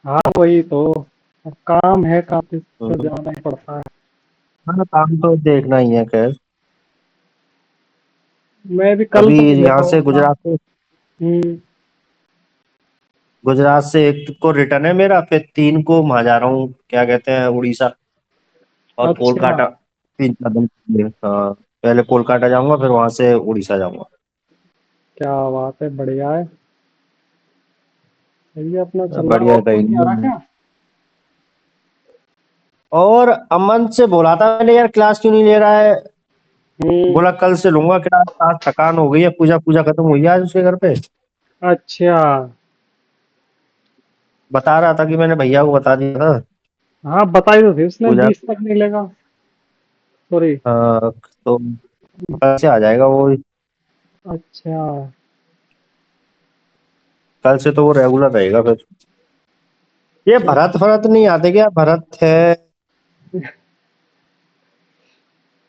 हाँ वही तो। अब काम है, काम तो हम्म, जाना ही पड़ता है। हाँ काम तो देखना ही है खैर। मैं भी कल अभी तो नहीं ले यहाँ से पाऊंगा। हम्म। गुजरात से एक को रिटर्न है मेरा, फिर 3 को वहां जा रहा हूँ, क्या कहते हैं, उड़ीसा और अच्छा। कोलकाता। 3 4 दिन के लिए। हाँ, पहले कोलकाता जाऊंगा, फिर वहां से उड़ीसा जाऊंगा। क्या बात है, बढ़िया है। सही है, अपना चल रहा है। बढ़िया और कोई नहीं आ रहा कहीं। क्या? और अमन से बोला था मैंने, यार क्लास क्यों नहीं ले रहा है। हम्म। बोला कल से लूंगा क्लास, आज थकान हो गई है, पूजा पूजा खत्म हुई है आज उसके घर पे। अच्छा। बता रहा था कि मैंने भैया को बता दिया था। हाँ बताई तो थी उसने, पूजा। 20 तक मिलेगा। सॉरी। हाँ, तो कल से आ जाएगा वो। अच्छा। कल से तो वो रेगुलर रहेगा फिर। ये चल। भरत भरत नहीं आते क्या, भरत है।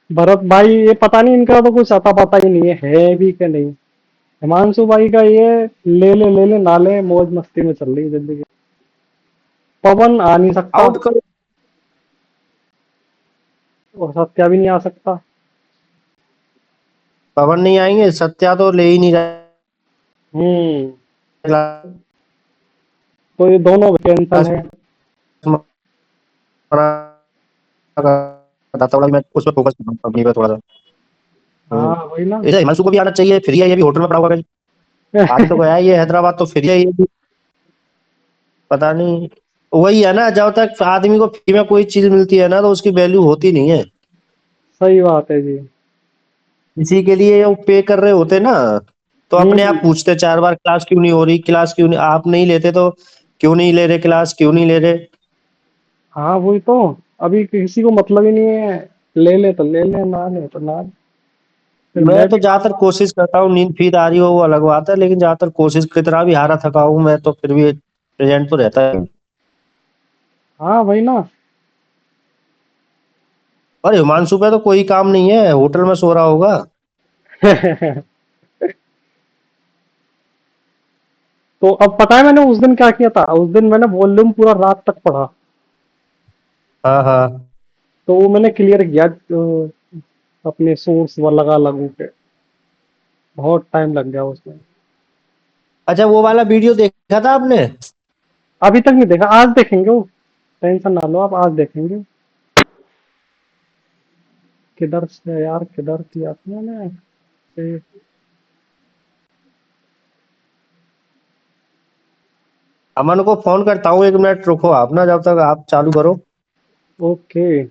भरत भाई, ये पता नहीं, इनका तो कुछ अता पता ही नहीं है भी कि नहीं। हिमांशु भाई का ये ले ले नाले, मौज मस्ती में चल रही है जिंदगी। पवन आ नहीं सकता। आउट करो। और सत्या भी नहीं आ सकता। पवन नहीं आएंगे, सत्या तो ले ही नहीं हम्म। रहा। तो ये दोनों कैंसल है। थोड़ा मैं उस पर फोकस कंपनी पे थोड़ा सा। हाँ वही ना। इसे हिमांशु को भी आना चाहिए, फ्री है ये भी, होटल में पड़ा हुआ है। आज तो गया है ये हैदराबाद, तो फ्री है ये भी। पता नहीं। वही है ना, जब तक आदमी को फ्री में कोई चीज मिलती है ना, तो उसकी वैल्यू होती नहीं है। सही बात है जी। इसी के लिए वो पे कर रहे होते ना, तो अपने आप हम्म। पूछते 4 बार, क्लास क्यों नहीं हो रही, क्लास क्यों नहीं, आप नहीं लेते तो क्यों नहीं ले रहे, क्लास क्यों नहीं ले रहे। हाँ वही तो। अभी किसी को मतलब ही नहीं है। ले ले तो ले ले, ना ले तो ना ले। फिर मैं मैं तो भी। ज्यादातर कोशिश करता हूँ, नींद फिर आ रही हो वो अलग बात है, लेकिन ज्यादातर कोशिश, कितना भी हारा थका हूं मैं तो फिर भी प्रेजेंट तो रहता है। हाँ वही ना। और हिमांशु पे तो कोई काम नहीं है, होटल में सो रहा होगा। तो अब पता है मैंने उस दिन क्या किया था? उस दिन मैंने वॉल्यूम पूरा रात तक पढ़ा। हाँ हाँ। तो वो मैंने क्लियर किया, अपने सोर्स व लगा लगू के। बहुत टाइम लग गया उसमें। अच्छा, वो वाला वीडियो देखा था आपने। अभी तक नहीं देखा, आज देखेंगे वो। टेंशन ना लो आप, आज देखेंगे। किधर से यार, किधर किया था मैंने? अमन को फोन करता हूँ, 1 मिनट रुको आप ना, जब तक आप चालू करो। ओके।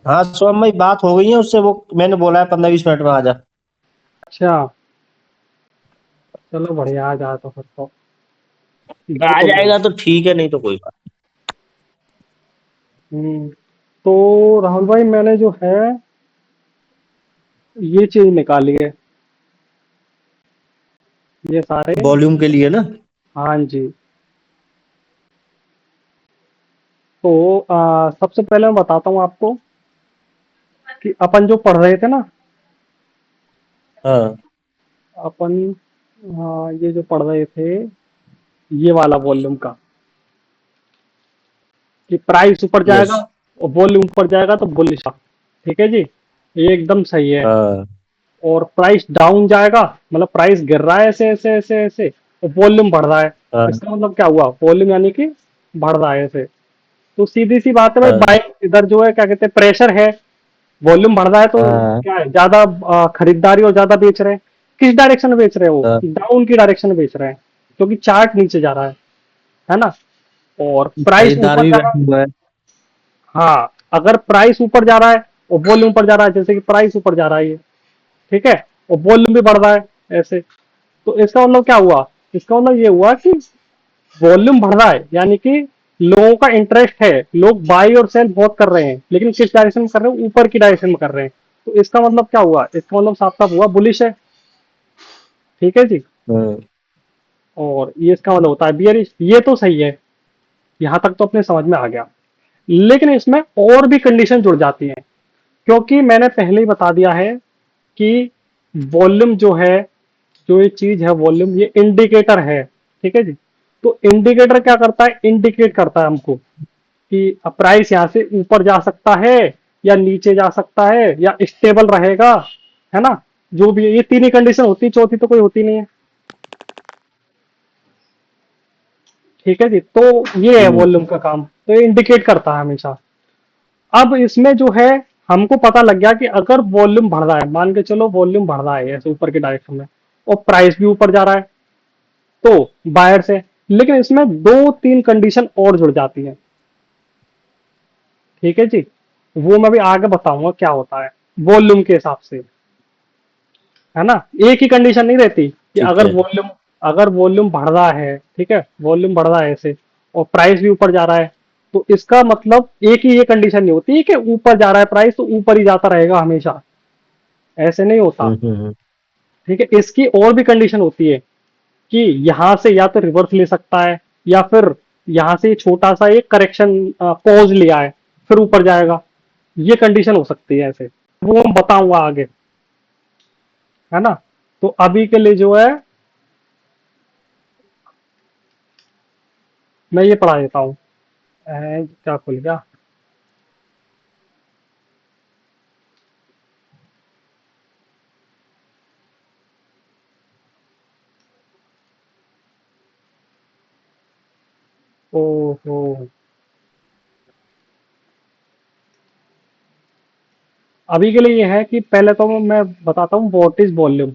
हाँ सोम भाई, बात हो गई है उससे, वो मैंने बोला है 15-20 मिनट में आ जा। अच्छा, चलो बढ़िया, आ जाए तो फिर तो आ बिल्कुल जाएगा बिल्कुल। तो ठीक है, नहीं तो कोई बात। तो राहुल भाई, मैंने जो है ये चीज निकाली है, ये सारे। वॉल्यूम के लिए ना। हाँ जी। तो सबसे पहले मैं बताता हूँ आपको कि अपन जो पढ़ रहे थे ना, हाँ। अपन ये जो पढ़ रहे थे, ये वाला वॉल्यूम का, कि प्राइस ऊपर यस। जाएगा और वॉल्यूम ऊपर जाएगा तो बुलिश। ठीक है जी, ये एकदम सही है। हाँ। और प्राइस डाउन जाएगा, मतलब प्राइस गिर रहा है ऐसे ऐसे ऐसे ऐसे, और वॉल्यूम बढ़ रहा है, हाँ। इसका मतलब क्या हुआ, वॉल्यूम यानी कि बढ़ रहा है ऐसे। तो सीधी सी बात है भाई, हाँ। बाय इधर जो है क्या कहते हैं, प्रेशर है, वॉल्यूम बढ़ रहा है, तो हाँ। क्या है, ज्यादा खरीदारी और ज्यादा बेच रहे हैं। किस डायरेक्शन में बेच रहे हैं, वो हाँ। डाउन की डायरेक्शन में बेच रहे हैं, क्योंकि चार्ट नीचे जा रहा है ना। और प्राइस खरीदार ऊपर भी जा रहा है। बैठा हुआ है। हाँ, अगर प्राइस ऊपर जा रहा है और वॉल्यूम ऊपर जा रहा है, जैसे कि प्राइस ऊपर जा रहा है ये, ठीक है, और वॉल्यूम भी बढ़ रहा है ऐसे, तो इसका मतलब क्या हुआ, इसका मतलब ये हुआ कि वॉल्यूम बढ़ रहा है, यानी कि लोगों का इंटरेस्ट है, लोग बाई और सेल बहुत कर रहे हैं, लेकिन किस डायरेक्शन में कर रहे हैं, ऊपर की डायरेक्शन में कर रहे हैं। तो इसका मतलब क्या हुआ, इसका मतलब साफ साफ हुआ बुलिश है। ठीक है जी। हाँ। और ये इसका मतलब होता है बियरिश, ये तो सही है, यहां तक तो अपने समझ में आ गया। लेकिन इसमें और भी कंडीशन जुड़ जाती हैं, क्योंकि मैंने पहले ही बता दिया है कि वॉल्यूम जो है, जो ये चीज है वॉल्यूम, ये इंडिकेटर है। ठीक है जी। तो इंडिकेटर क्या करता है, इंडिकेट करता है हमको कि प्राइस यहाँ से ऊपर जा सकता है या नीचे जा सकता है या स्टेबल रहेगा, है ना। जो भी है, ये तीन ही कंडीशन होती है, चौथी तो कोई होती नहीं है। ठीक है जी। तो ये है हम्म। वॉल्यूम का काम, तो ये इंडिकेट करता है हमेशा। अब इसमें जो है, हमको पता लग गया कि अगर वॉल्यूम बढ़ रहा है, मान के चलो वॉल्यूम बढ़ रहा है ऐसे ऊपर की डायरेक्शन में, और प्राइस भी ऊपर जा रहा है, तो बायर्स है। लेकिन इसमें दो तीन कंडीशन और जुड़ जाती है। ठीक है जी, वो मैं भी आगे बताऊंगा क्या होता है वॉल्यूम के हिसाब से, है ना। एक ही कंडीशन नहीं रहती कि ठीक अगर है। वॉल्यूम, अगर वॉल्यूम बढ़ रहा है, ठीक है, वॉल्यूम बढ़ रहा है ऐसे, और प्राइस भी ऊपर जा रहा है, तो इसका मतलब एक ही ये कंडीशन नहीं होती कि ऊपर जा रहा है प्राइस तो ऊपर ही जाता रहेगा हमेशा, ऐसे नहीं होता। हम्म। ठीक है, इसकी और भी कंडीशन होती है कि यहां से या तो रिवर्स ले सकता है, या फिर यहां से छोटा सा एक करेक्शन पॉज लिया है, फिर ऊपर जाएगा। ये कंडीशन हो सकती है ऐसे, वो मैं बताऊंगा आगे, है ना। तो अभी के लिए जो है, मैं ये पढ़ा देता हूँ। क्या खुल गया। ओहो, अभी के लिए ये है कि पहले तो मैं बताता हूँ व्हाट इज वॉल्यूम।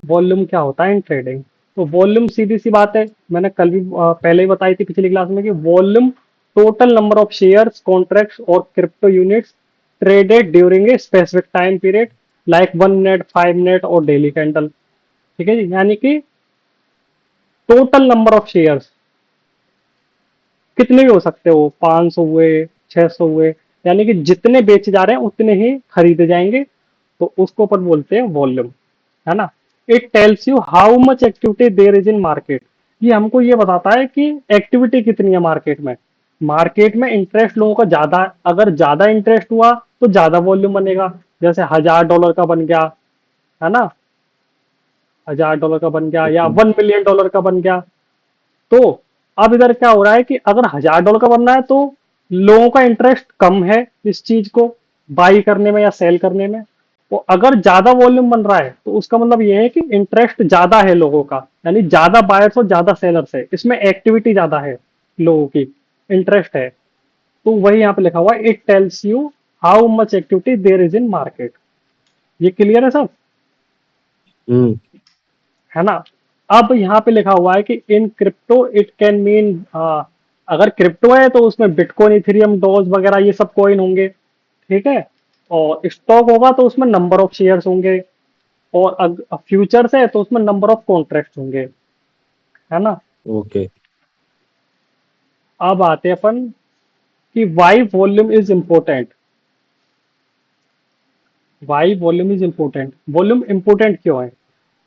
वॉल्यूम क्या होता है इन ट्रेडिंग। तो वॉल्यूम सीधी सी बात है, मैंने कल भी पहले ही बताई थी पिछली क्लास में, कि volume total number of shares, contracts और crypto units traded during a specific time period, like 1 minute, 5 minute और डेली कैंडल। ठीक है जी, यानी कि टोटल नंबर ऑफ शेयर्स कितने भी हो सकते हो, 500 हुए, 600 हुए, यानी कि जितने बेचे जा रहे हैं उतने ही खरीदे जाएंगे, तो उसको अपन बोलते हैं वॉल्यूम, है ना। It tells you how much activity there is in market. ये हमको ये बताता है कि एक्टिविटी कितनी है मार्केट में। मार्केट में इंटरेस्ट लोगों का ज्यादा, अगर ज्यादा इंटरेस्ट हुआ तो ज्यादा वॉल्यूम बनेगा। जैसे $1000 का बन गया, है ना, $1000 का बन गया या $1 मिलियन का बन गया। तो अब इधर क्या हो रहा है कि अगर $1000 का बनना है, तो लोगों का इंटरेस्ट कम है इस चीज को बाई करने में या सेल करने में। तो अगर ज्यादा वॉल्यूम बन रहा है, तो उसका मतलब ये है कि इंटरेस्ट ज्यादा है लोगों का, यानी ज्यादा बायर्स और ज्यादा सेलर्स है, इसमें एक्टिविटी ज्यादा है लोगों की, इंटरेस्ट है। तो वही यहाँ पे लिखा हुआ है, it tells you how much activity there is in market. ये क्लियर है सब, हम्म। है ना। अब यहाँ पे लिखा हुआ है कि in crypto it can mean अगर क्रिप्टो है तो उसमें बिटकॉइन, इथेरियम, डॉज वगैरह ये सब कॉइन होंगे, ठीक है। और स्टॉक होगा तो उसमें नंबर ऑफ शेयर्स होंगे, और फ्यूचर्स है तो उसमें नंबर ऑफ कॉन्ट्रैक्ट होंगे, है ना। ओके। अब आते हैं अपन कि why volume is important. Why volume is important, volume important क्यों है,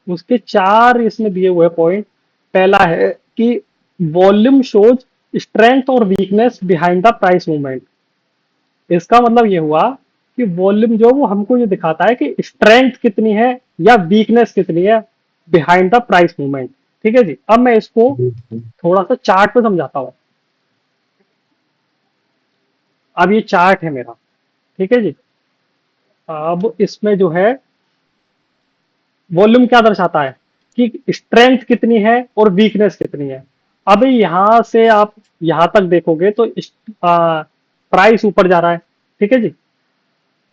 उसके चार इसमें दिए हुए पॉइंट। पहला है कि वॉल्यूम शोज स्ट्रेंथ और weakness behind the price movement. इसका मतलब ये हुआ कि वॉल्यूम जो वो हमको ये दिखाता है कि स्ट्रेंथ कितनी है या वीकनेस कितनी है बिहाइंड द प्राइस मूवमेंट। ठीक है जी, अब मैं इसको थोड़ा सा चार्ट पे समझाता हूँ। अब ये चार्ट है मेरा, ठीक है जी। अब इसमें जो है वॉल्यूम क्या दर्शाता है कि स्ट्रेंथ कितनी है और वीकनेस कितनी है। अब यहां से आप यहां तक देखोगे तो प्राइस ऊपर जा रहा है, ठीक है जी।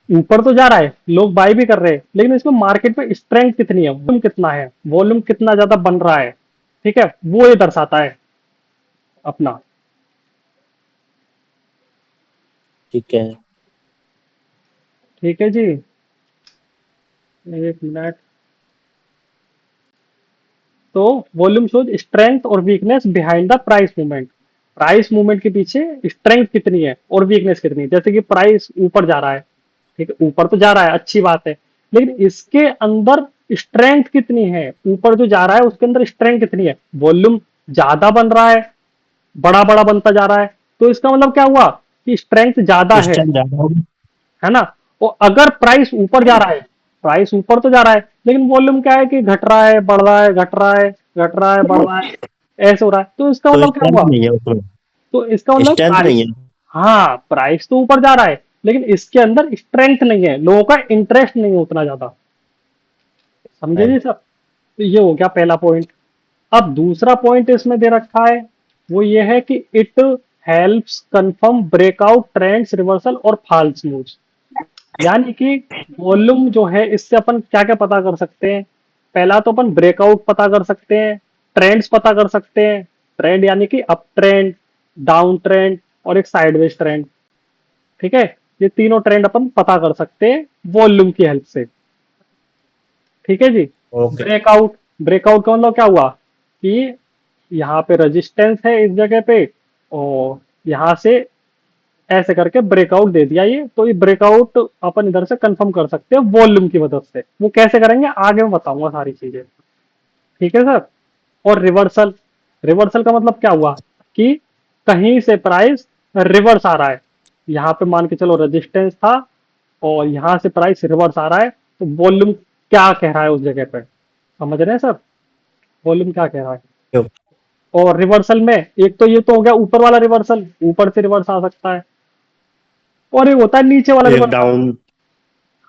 ऊपर तो जा रहा है, लोग बाय भी कर रहे हैं, लेकिन इसमें मार्केट में स्ट्रेंथ कितनी है, वॉल्यूम कितना है, वॉल्यूम कितना ज्यादा बन रहा है, ठीक है, वो ये दर्शाता है अपना। ठीक है। ठीक है जी, एक मिनट। तो वॉल्यूम शोज स्ट्रेंथ और weakness behind the price movement. Price movement के पीछे स्ट्रेंथ कितनी है और वीकनेस कितनी है। जैसे कि प्राइस ऊपर जा रहा है, ठीक है, ऊपर तो जा रहा है, अच्छी बात है, लेकिन इसके अंदर स्ट्रेंथ कितनी है, ऊपर जो जा रहा है उसके अंदर स्ट्रेंथ कितनी है। वॉल्यूम ज्यादा बन रहा है, बड़ा बड़ा बनता जा रहा है, तो इसका मतलब क्या हुआ कि स्ट्रेंथ ज्यादा इस टाइम ज्यादा होगा। है ना। और अगर प्राइस ऊपर जा रहा है, प्राइस ऊपर तो जा रहा है, लेकिन वॉल्यूम क्या है कि घट रहा है, बढ़ रहा है, घट रहा है, घट रहा है, बढ़ रहा है, ऐसे हो रहा है, तो इसका तो मतलब क्या स्ट्रेंथ हुआ। नहीं है उसमें। तो इसका मतलब स्ट्रेंथ नहीं है। हाँ, प्राइस तो ऊपर जा रहा है, लेकिन इसके अंदर स्ट्रेंथ नहीं है, लोगों का इंटरेस्ट नहीं है उतना ज्यादा। समझे जी राइट। सब। तो ये हो गया पहला पॉइंट। अब दूसरा पॉइंट इसमें दे रखा है, वो ये है कि it helps confirm breakout trends, reversal और फॉल्स मूव्स। यानी कि वॉल्यूम जो है इससे अपन क्या क्या पता कर सकते हैं। पहला तो अपन ब्रेकआउट पता कर सकते हैं, ट्रेंड्स पता कर सकते हैं। ट्रेंड यानी कि अप ट्रेंड, डाउन ट्रेंड और एक साइडवेज ट्रेंड, ठीक है। ये तीनों ट्रेंड अपन पता कर सकते हैं वॉल्यूम की हेल्प से, ठीक है जी। ओके। ब्रेकआउट, ब्रेकआउट का मतलब क्या हुआ कि यहाँ पे रेजिस्टेंस है इस जगह पे, और यहाँ से ऐसे करके ब्रेकआउट दे दिया, ये तो ये ब्रेकआउट अपन इधर से कंफर्म कर सकते हैं वॉल्यूम की मदद से। वो कैसे करेंगे आगे मैं बताऊंगा सारी चीजें, ठीक है सर। और रिवर्सल, रिवर्सल का मतलब क्या हुआ कि कहीं से प्राइस रिवर्स आ रहा है। यहाँ पे मान के चलो रेजिस्टेंस था और यहाँ से प्राइस रिवर्स आ रहा है, तो वॉल्यूम क्या कह रहा है उस जगह पे। समझ रहे हैं सर, वॉल्यूम क्या कह रहा है। और रिवर्सल में एक तो ये तो हो गया ऊपर वाला रिवर्सल, ऊपर से रिवर्स आ सकता है, और एक होता है नीचे वाला एक रिवर्सल। डाउन।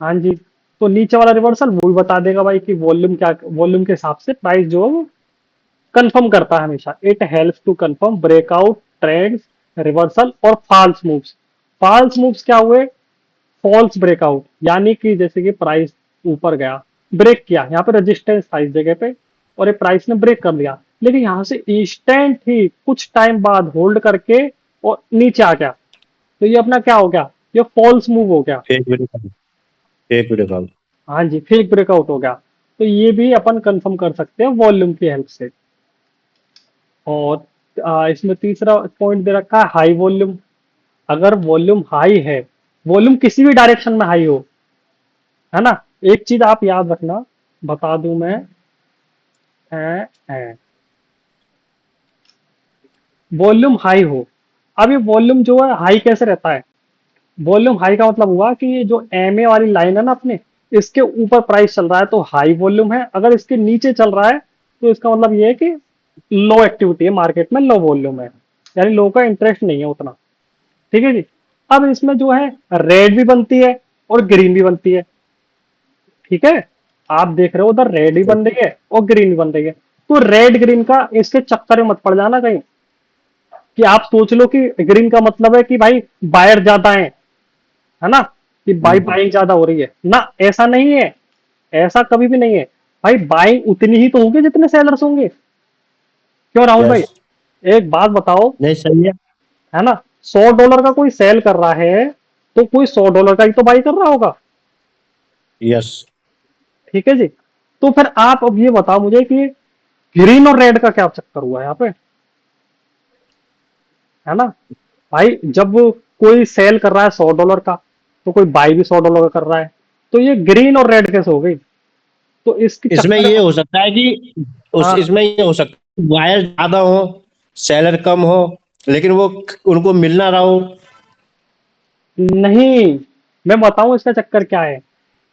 हाँ जी, तो नीचे वाला रिवर्सल वो भी बता देगा भाई कि वॉल्यूम क्या, वॉल्यूम के हिसाब से प्राइस जो है वो कंफर्म करता है हमेशा। It helps to confirm breakout trends, reversal और फॉल्स मूव्स। फॉल्स मूव्स क्या हुए, फॉल्स ब्रेकआउट, यानी कि जैसे कि प्राइस ऊपर गया, ब्रेक किया, यहाँ पे रेजिस्टेंस था इस जगह पे और ये प्राइस ने ब्रेक कर लिया, लेकिन यहाँ से इंस्टेंट ही कुछ टाइम बाद होल्ड करके और नीचे आ गया, तो ये अपना क्या हो गया, ये फॉल्स मूव हो गया। Fake breakout. Fake breakout. हाँ जी, फेक ब्रेकआउट हो गया। तो ये भी अपन कंफर्म कर सकते हैं वॉल्यूम की हेल्प से। और इसमें तीसरा पॉइंट दे रखा है हाई वॉल्यूम। अगर वॉल्यूम हाई है, वॉल्यूम किसी भी डायरेक्शन में हाई हो, है ना। एक चीज आप याद रखना, बता दूं मैं, वॉल्यूम हाई हो। अब ये वॉल्यूम जो है हाई कैसे रहता है, वॉल्यूम हाई का मतलब हुआ कि ये जो एम ए वाली लाइन है ना अपने, इसके ऊपर प्राइस चल रहा है तो हाई वॉल्यूम है, अगर इसके नीचे चल रहा है तो इसका मतलब ये है कि लो एक्टिविटी है मार्केट में, लो वॉल्यूम है, यानी लोगों का इंटरेस्ट नहीं है उतना, ठीक है जी। अब इसमें जो है रेड भी बनती है और ग्रीन भी बनती है, ठीक है। आप देख रहे हो उधर रेड भी बन रही है और ग्रीन भी बन रही है। तो रेड ग्रीन का इसके चक्कर में मत पड़ जाना कहीं कि आप सोच लो कि ग्रीन का मतलब है कि भाई बायर ज्यादा है ना, कि भाई बाइंग ज्यादा हो रही है ना, ऐसा नहीं है, ऐसा कभी भी नहीं है। भाई बाइंग उतनी ही तो होगी जितने सेलर्स होंगे, क्यों राहुल भाई। यस। एक बात बताओ, नहीं, सही है। है ना। $100 का कोई सेल कर रहा है तो कोई $100 का ही तो बाई कर रहा होगा। यस। ठीक है जी। तो फिर आप अब ये बताओ मुझे कि ग्रीन और रेड का क्या चक्कर हुआ यहाँ पे, है ना। भाई जब कोई सेल कर रहा है $100 का, तो कोई बाई भी $100 का कर रहा है, तो ये ग्रीन और रेड कैसे हो गई। तो इसके इसमें चक्कर ये में, हो सकता है कि उस हाँ इसमें ये हो सकता है बायर ज्यादा हो, सेलर कम हो, लेकिन वो उनको मिल ना रहा हो। नहीं, मैं बताऊं इसका चक्कर क्या है।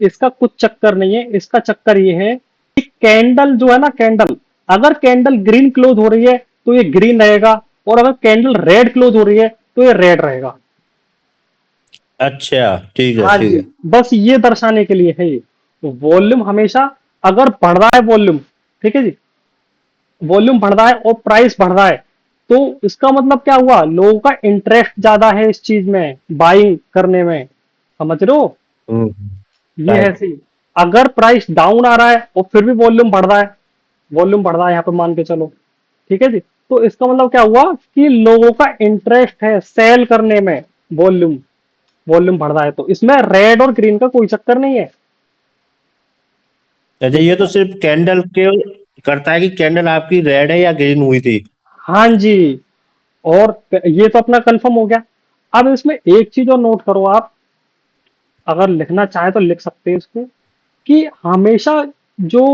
इसका कुछ चक्कर नहीं है, इसका चक्कर ये है कि कैंडल जो है ना, कैंडल, अगर कैंडल ग्रीन क्लोज हो रही है तो ये ग्रीन रहेगा, और अगर कैंडल रेड क्लोज हो रही है तो ये रेड रहेगा। अच्छा, ठीक है, हाँ ठीक जी, है। बस ये दर्शाने के लिए है ये। तो वॉल्यूम हमेशा, अगर बढ़ रहा है वॉल्यूम, ठीक है जी, वॉल्यूम बढ़ रहा है और प्राइस बढ़ रहा है, तो इसका मतलब क्या हुआ, लोगों का इंटरेस्ट ज्यादा है इस चीज में, बाइंग करने में। समझ रहे हो, हम्म। ये है राइट। सी। अगर प्राइस डाउन आ रहा है और फिर भी वॉल्यूम बढ़ रहा है, वॉल्यूम बढ़ रहा है यहाँ पे मान के चलो, ठीक है जी, तो इसका मतलब क्या हुआ कि लोगों का इंटरेस्ट है सेल करने में। वॉल्यूम वॉल्यूम बढ़ रहा है, तो इसमें रेड और ग्रीन का कोई चक्कर नहीं है। अच्छा, ठीक ये है तो ना? सिर्फ कैंडल के करता है कि कैंडल आपकी रेड है या ग्रीन हुई थी। हाँ जी। और ये तो अपना कंफर्म हो गया। अब इसमें एक चीज और नोट करो आप, अगर लिखना चाहे तो लिख सकते हैं इसको, कि हमेशा जो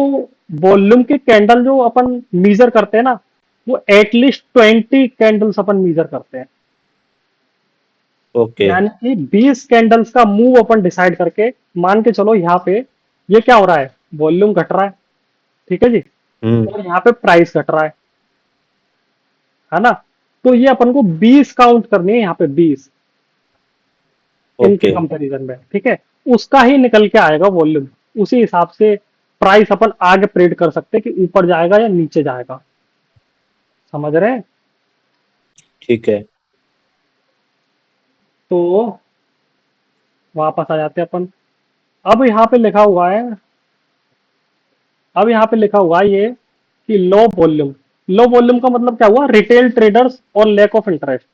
वॉल्यूम के कैंडल जो अपन मीजर करते हैं ना, वो एटलीस्ट 20 कैंडल्स अपन मीजर करते हैं। ओके। यानी कि 20 कैंडल्स का मूव अपन डिसाइड करके, मान के चलो यहाँ पे ये क्या हो रहा है, वॉल्यूम घट रहा है, ठीक है जी, हम्म। और यहाँ पे प्राइस घट रहा है ना। तो ये अपन को 20 काउंट करनी है यहाँ पे, 20 इनके ओके। कंपैरिजन में, ठीक है। उसका ही निकल के आएगा वॉल्यूम, उसी हिसाब से प्राइस अपन आगे प्रेडिक्ट कर सकते हैं कि ऊपर जाएगा या नीचे जाएगा। समझ रहे हैं। ठीक है। तो वापस आ जाते हैं अपन। अब यहाँ पे लिखा हुआ है, अब यहाँ पे लिखा हुआ है ये कि लो वॉल्यूम। लो वॉल्यूम का मतलब क्या हुआ, रिटेल ट्रेडर्स और lack of interest.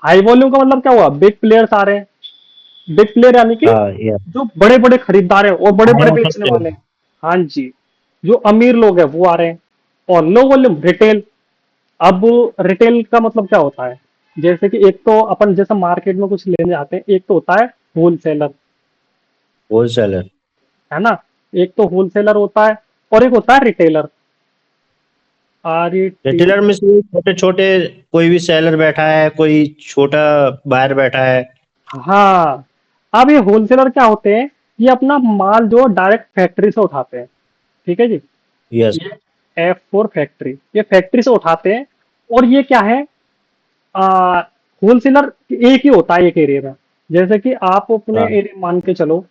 High volume का मतलब क्या हुआ, बिग प्लेयर्स आ रहे हैं। बिग प्लेयर यानी कि हाँ, यस। जो बड़े बड़े खरीदार हैं और बड़े हाई बड़े हो बेचने सकते हो। वाले हैं। हाँ जी, जो अमीर लोग हैं वो आ रहे हैं। और लो वॉल्यूम रिटेल। अब रिटेल का मतलब क्या होता है, जैसे कि एक तो अपन जैसे मार्केट में कुछ लेने जाते हैं, एक तो होता है होलसेलर, होलसेलर। है ना। एक तो होलसेलर होता है और एक होता है रिटेलर। RET। रिटेलर में से छोटे छोटे कोई भी सेलर बैठा है, कोई छोटा बायर बैठा है। हाँ, अब ये होलसेलर क्या होते हैं, ये अपना माल जो डायरेक्ट फैक्ट्री से उठाते हैं, ठीक है जी। यस। ये F4 फैक्ट्री, ये फैक्ट्री से उठाते हैं। और ये क्या है, होलसेलर एक ही होता है एक एरिया में। जैसे कि आप अपने हाँ। एरिया मान के चलो,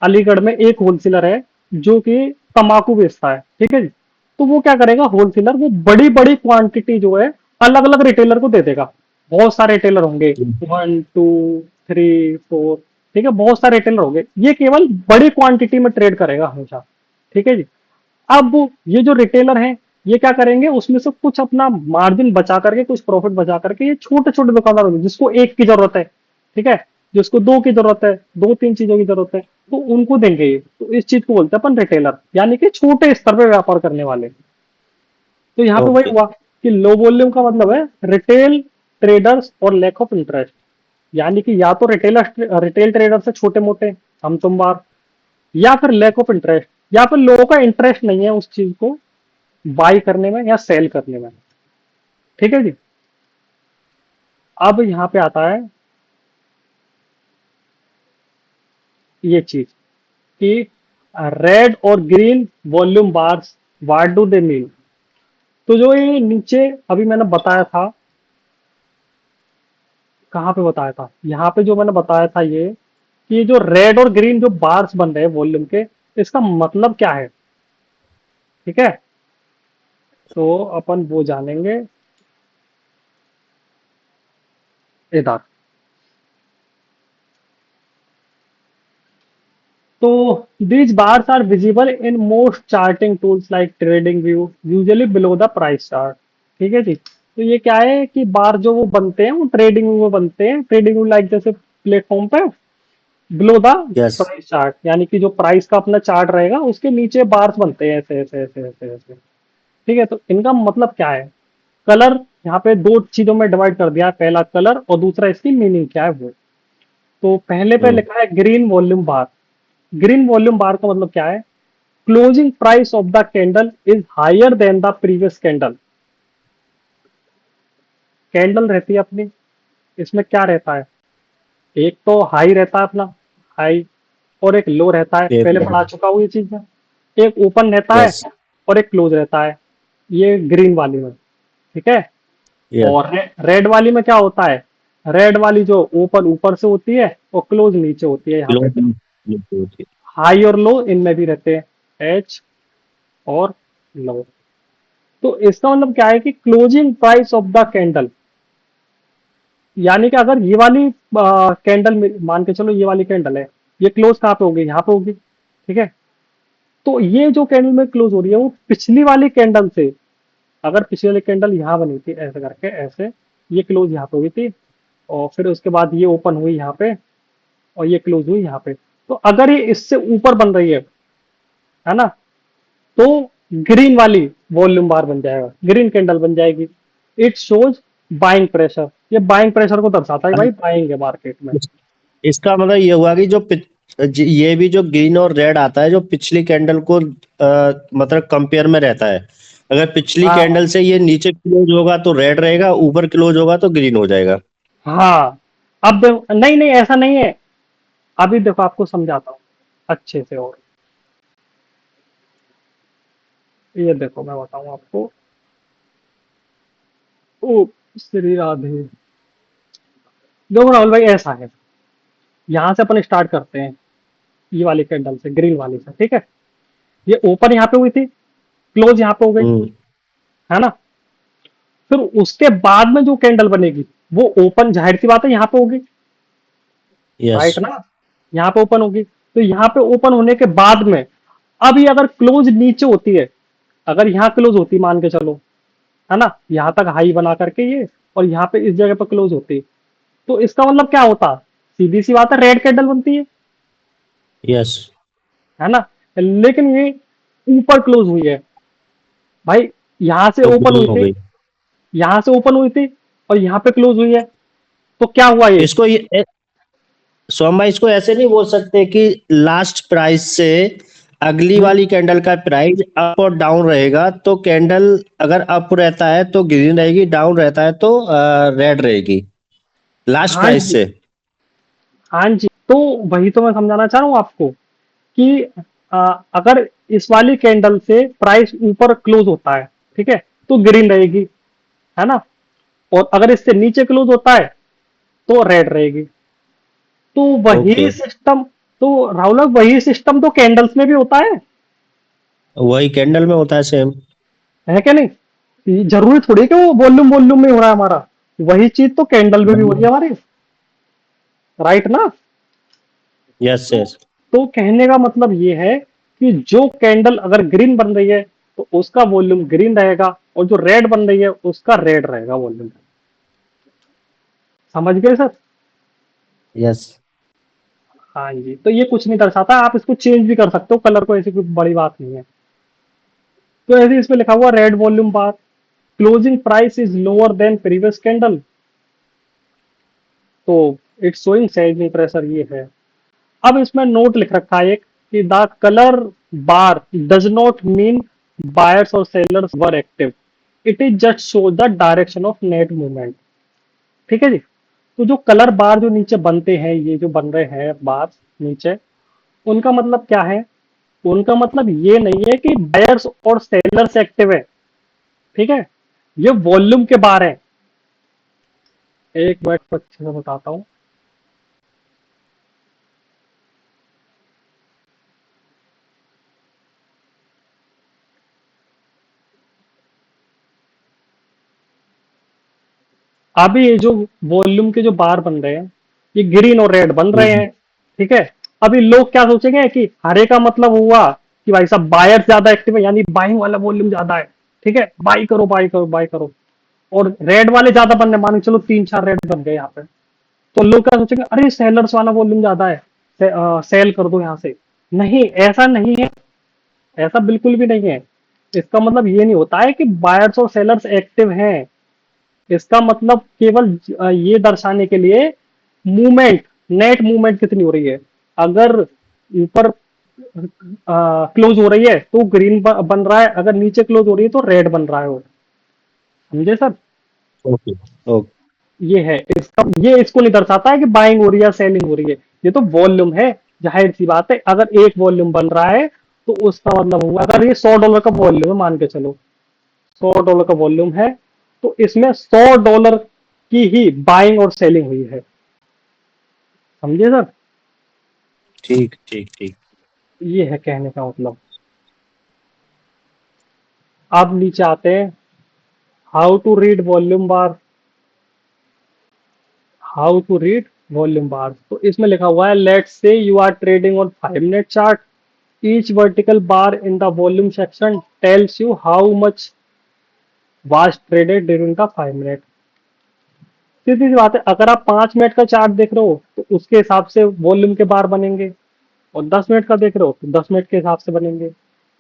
अलीगढ़ में एक होलसेलर है जो कि तंबाकू बेचता है, ठीक है जी। तो वो क्या करेगा, होलसेलर वो बड़ी बड़ी क्वांटिटी जो है अलग अलग रिटेलर को दे देगा। बहुत सारे रिटेलर होंगे, 1 2 3 4, ठीक है, बहुत सारे रिटेलर होंगे, ये केवल बड़ी क्वांटिटी में ट्रेड करेगा हमेशा, ठीक है जी। अब ये जो रिटेलर हैं, ये क्या करेंगे, उसमें से कुछ अपना मार्जिन बचा करके, कुछ प्रॉफिट बचा करके, ये छोटे छोटे दुकानदार होंगे जिसको एक की जरूरत है, ठीक है, जिसको दो की जरूरत है, दो तीन चीजों की जरूरत है, तो उनको देंगे ये। तो इस चीज को बोलते हैं अपन रिटेलर, यानी कि छोटे स्तर पे व्यापार करने वाले। तो यहाँ पे वही ओके। हुआ कि लो वॉल्यूम का मतलब है रिटेल ट्रेडर्स और लैक ऑफ इंटरेस्ट। यानी कि या तो रिटेल ट्रेडर से छोटे मोटे, हम तुम बार, या फिर लैक ऑफ इंटरेस्ट, या फिर लोगों का इंटरेस्ट नहीं है उस चीज को बाई करने में या सेल करने में, ठीक है जी। अब यहाँ पे आता है ये चीज कि रेड और green volume bars, what do they mean. तो जो ये नीचे अभी मैंने बताया था, कहाँ पे बताया था, यहाँ पे जो मैंने बताया था ये, कि ये जो रेड और ग्रीन जो बार्स बन रहे हैं वॉल्यूम के, इसका मतलब क्या है, ठीक है। तो अपन वो जानेंगे इधर। तो these bars are visible in most charting tools like TradingView, usually below the price chart, ठीक है जी। तो ये क्या है कि बार जो वो बनते हैं वो ट्रेडिंग में बनते हैं, ट्रेडिंग लाइक जैसे प्लेटफॉर्म पे below the yes. Price chart, यानी कि जो प्राइस का अपना चार्ट रहेगा उसके नीचे बार्स बनते हैं ऐसे ऐसे ऐसे ऐसे ऐसे। ठीक है, तो इनका मतलब क्या है, कलर यहाँ पे दो चीजों में डिवाइड कर दिया है, पहला कलर और दूसरा इसकी मीनिंग क्या है वो। तो पहले पे हम्म। लिखा है green volume bar. Green volume bar का मतलब क्या है, closing price of the candle is higher than the previous candle. Candle रहती है अपनी, इसमें क्या रहता है, एक तो हाई रहता है अपना, हाई, और एक लो रहता है, एक पहले पढ़ा चुका हूँ ये चीज में। एक ओपन रहता है यस। और एक क्लोज रहता है, ये ग्रीन वाली में। ठीक है, यस। और रेड वाली में क्या होता है, रेड वाली जो ओपन ऊपर से होती है और क्लोज नीचे होती है यहाँ पे। हाई और लो इनमें भी रहते हैं, एच और लो। तो इसका मतलब क्या है कि closing price of the candle, यानी कि अगर ये वाली कैंडल मान के चलो, ये वाली कैंडल है, ये क्लोज कहाँ पे होगी, यहाँ पे होगी। ठीक है, तो ये जो कैंडल में क्लोज हो रही है वो पिछली वाली कैंडल से, अगर पिछली वाली कैंडल यहाँ बनी थी ऐसे करके ऐसे, ये क्लोज यहाँ पे हुई थी, और फिर उसके बाद ये ओपन हुई यहाँ पे और ये क्लोज हुई यहाँ पे, तो अगर ये इससे ऊपर बन रही है ना, तो ग्रीन वाली वॉल्यूम बार बन जाएगा, ग्रीन कैंडल बन जाएगी। इट शोज बाइंग प्रेशर, ये बाइंग प्रेशर को दर्शाता है भाई, बाइंग है मार्केट में। इसका मतलब ये हुआ कि ये भी जो ग्रीन और रेड आता है जो पिछली कैंडल को मतलब कंपेयर में रहता है। अगर पिछली हाँ कैंडल से ये नीचे क्लोज होगा तो रेड रहेगा, ऊपर क्लोज होगा तो ग्रीन हो जाएगा। हाँ, अब देखो, नहीं नहीं ऐसा नहीं है, अभी देखो आपको समझाता हूँ अच्छे से। और ये देखो मैं बताऊं आपको, ओ श्री राधे। देखो राहुल भाई, ऐसा है, यहाँ से अपन स्टार्ट करते हैं, ये वाली कैंडल से, ग्रीन वाली से। ठीक है, ये ओपन यहाँ पे हुई थी, क्लोज यहाँ पे हो गई, हम्म। है ना। फिर उसके बाद में जो कैंडल बनेगी वो ओपन, जाहिर सी बात है यहाँ पे होगी, यस। राइट ना, यहाँ पे ओपन होगी। तो यहाँ पे ओपन होने के बाद में, अब ये अगर क्लोज नीचे होती है, अगर यहाँ क्लोज होती मान के चलो, है ना, यहाँ तक हाई बना करके ये, और यहाँ पे इस जगह पर क्लोज होती, तो इसका मतलब क्या होता, सीधी सी बात है, रेड कैंडल बनती यस। है ना। लेकिन ये ऊपर क्लोज हुई है भाई, यहाँ से तो ओपन ग्रीन हुई हो थी, गई। यहाँ से ओपन हुई थी और यहाँ पे क्लोज हुई है, तो क्या हुआ ये। इसको ये सोम भाई, इसको ऐसे नहीं बोल सकते कि लास्ट प्राइस से अगली हम्म, वाली कैंडल का प्राइस अप और डाउन रहेगा, तो कैंडल अगर अप रहता है तो ग्रीन रहेगी, डाउन रहता है तो रेड रहेगी लास्ट हाँ प्राइस जी, से। हाँ जी, तो वही तो मैं समझाना चाह रहा हूँ आपको कि अगर इस वाली कैंडल से प्राइस ऊपर क्लोज होता है, ठीक है, तो ग्रीन रहेगी, है ना, और अगर इससे नीचे क्लोज होता है तो रेड रहेगी। तो ओके। वही सिस्टम, तो राहुल वही सिस्टम तो कैंडल्स में भी होता वही कैंडल में होता है सेम। है क्या नहीं। ये जरूरी थोड़ी है कि वो वॉल्यूम वॉल्यूम में हो रहा है हमारा, वही चीज तो कैंडल में भी हो रही है हमारी, राइट ना। यस। तो, यस। तो कहने का मतलब ये है कि जो कैंडल अगर ग्रीन बन रही है तो उसका वॉल्यूम ग्रीन रहेगा, और जो रेड बन रही है उसका रेड रहेगा वॉल्यूम। समझ गए सर। यस। हाँ जी, तो ये कुछ नहीं दर्शाता, आप इसको चेंज भी कर सकते हो कलर को, ऐसी कोई बड़ी बात नहीं है। तो ऐसे इसमें लिखा हुआ red volume bar, closing price is lower than previous candle, तो इट्स शोइंग सेलिंग प्रेशर, ये है। अब इसमें नोट लिख रखा है एक, कि the colour bar does not mean buyers और sellers were active, it is just show the direction of net movement. ठीक है जी। तो जो कलर बार जो नीचे बनते हैं, ये जो बन रहे हैं बार नीचे, उनका मतलब क्या है, उनका मतलब ये नहीं है कि बायर्स और सेलर्स एक्टिव है। ठीक है, ये वॉल्यूम के बार है। एक मिनट को अच्छे से बताता हूँ। अभी ये जो वॉल्यूम के जो बार बन रहे हैं, ये ग्रीन और रेड बन रहे हैं। ठीक है, अभी लोग क्या सोचेंगे कि हरे का मतलब हुआ कि भाई साहब बायर ज्यादा एक्टिव है, यानी बाइंग वाला वॉल्यूम ज्यादा है। ठीक है, बाई करो बाई करो बाई करो। और रेड वाले ज्यादा बन रहे, मान के चलो 3-4 रेड बन गए यहाँ पे, तो लोग क्या सोचेंगे, अरे सेलर्स वाला वॉल्यूम ज्यादा है, सेल कर दो यहाँ से। नहीं, ऐसा नहीं है, ऐसा बिल्कुल भी नहीं है। इसका मतलब ये नहीं होता है कि बायर्स और सेलर्स एक्टिव हैं। इसका मतलब केवल ये दर्शाने के लिए मूवमेंट, नेट मूवमेंट कितनी हो रही है। अगर ऊपर क्लोज हो रही है तो ग्रीन बन रहा है, अगर नीचे क्लोज हो रही है तो रेड बन रहा है वो। समझे सर? Okay okay. ये है इसका, ये इसको नहीं दर्शाता है कि बाइंग हो रही है या सेलिंग हो रही है। ये तो वॉल्यूम है। जाहिर सी बात है, अगर एक वॉल्यूम बन रहा है तो उसका मतलब हुआ, अगर ये $100 का वॉल्यूम है मान के चलो, $100 का वॉल्यूम है, तो इसमें $100 की ही बाइंग और सेलिंग हुई है। समझे सर? ठीक ठीक ठीक। ये है कहने का मतलब। अब नीचे आते हैं, how to read volume bar. How to read volume bar, तो इसमें लिखा हुआ है, let's say you are trading on 5 minute chart, each vertical bar in the volume section tells you how much was traded during the 5 minute. सीधी सी बात है, अगर आप 5 मिनट का चार्ट देख रहे हो तो उसके हिसाब से वॉल्यूम के बार बनेंगे, और 10 मिनट का देख रहे हो तो 10 मिनट के हिसाब से बनेंगे।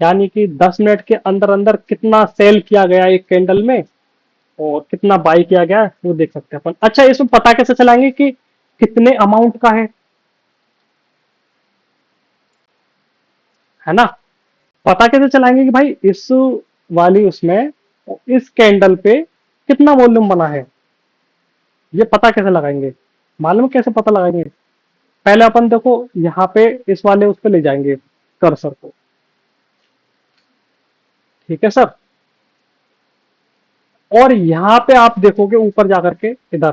यानी कि 10 मिनट के अंदर अंदर कितना सेल किया गया एक कैंडल में और कितना बाई किया गया है, वो देख सकते हैं अपन। अच्छा, इसमें पता कैसे चलाएंगे कि कितने अमाउंट का है ना? पता कैसे चलाएंगे कि भाई इस वाली उसमें, इस कैंडल पे कितना वॉल्यूम बना है, ये पता कैसे लगाएंगे? मालूम है कैसे पता लगाएंगे? पहले अपन देखो, यहाँ पे इस वाले उस पे ले जाएंगे कर्सर को। ठीक है सर? और यहाँ पे आप देखोगे ऊपर जाकर के इधर,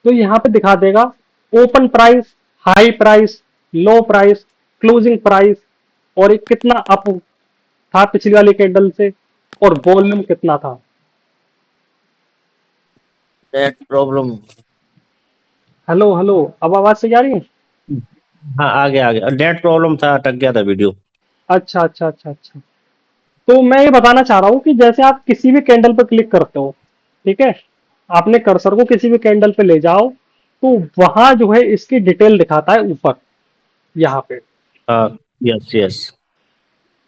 तो यहाँ पे दिखा देगा ओपन प्राइस, हाई प्राइस, लो प्राइस, क्लोजिंग प्राइस, और ये कितना अप था पिछली वाली कैंडल से, और वॉल्यूम कितना था। Net problem. हेलो हेलो, अब आवाज सही आ रही है? हाँ आ गया नेट प्रॉब्लम था, अटक गया था वीडियो। अच्छा अच्छा अच्छा अच्छा। तो मैं ये बताना चाह रहा हूँ कि जैसे आप किसी भी कैंडल पर क्लिक करते हो, ठीक है, आपने कर्सर को किसी भी कैंडल पे ले जाओ, तो वहां जो है इसकी डिटेल दिखाता है ऊपर, यहाँ पे। हाँ यस यस।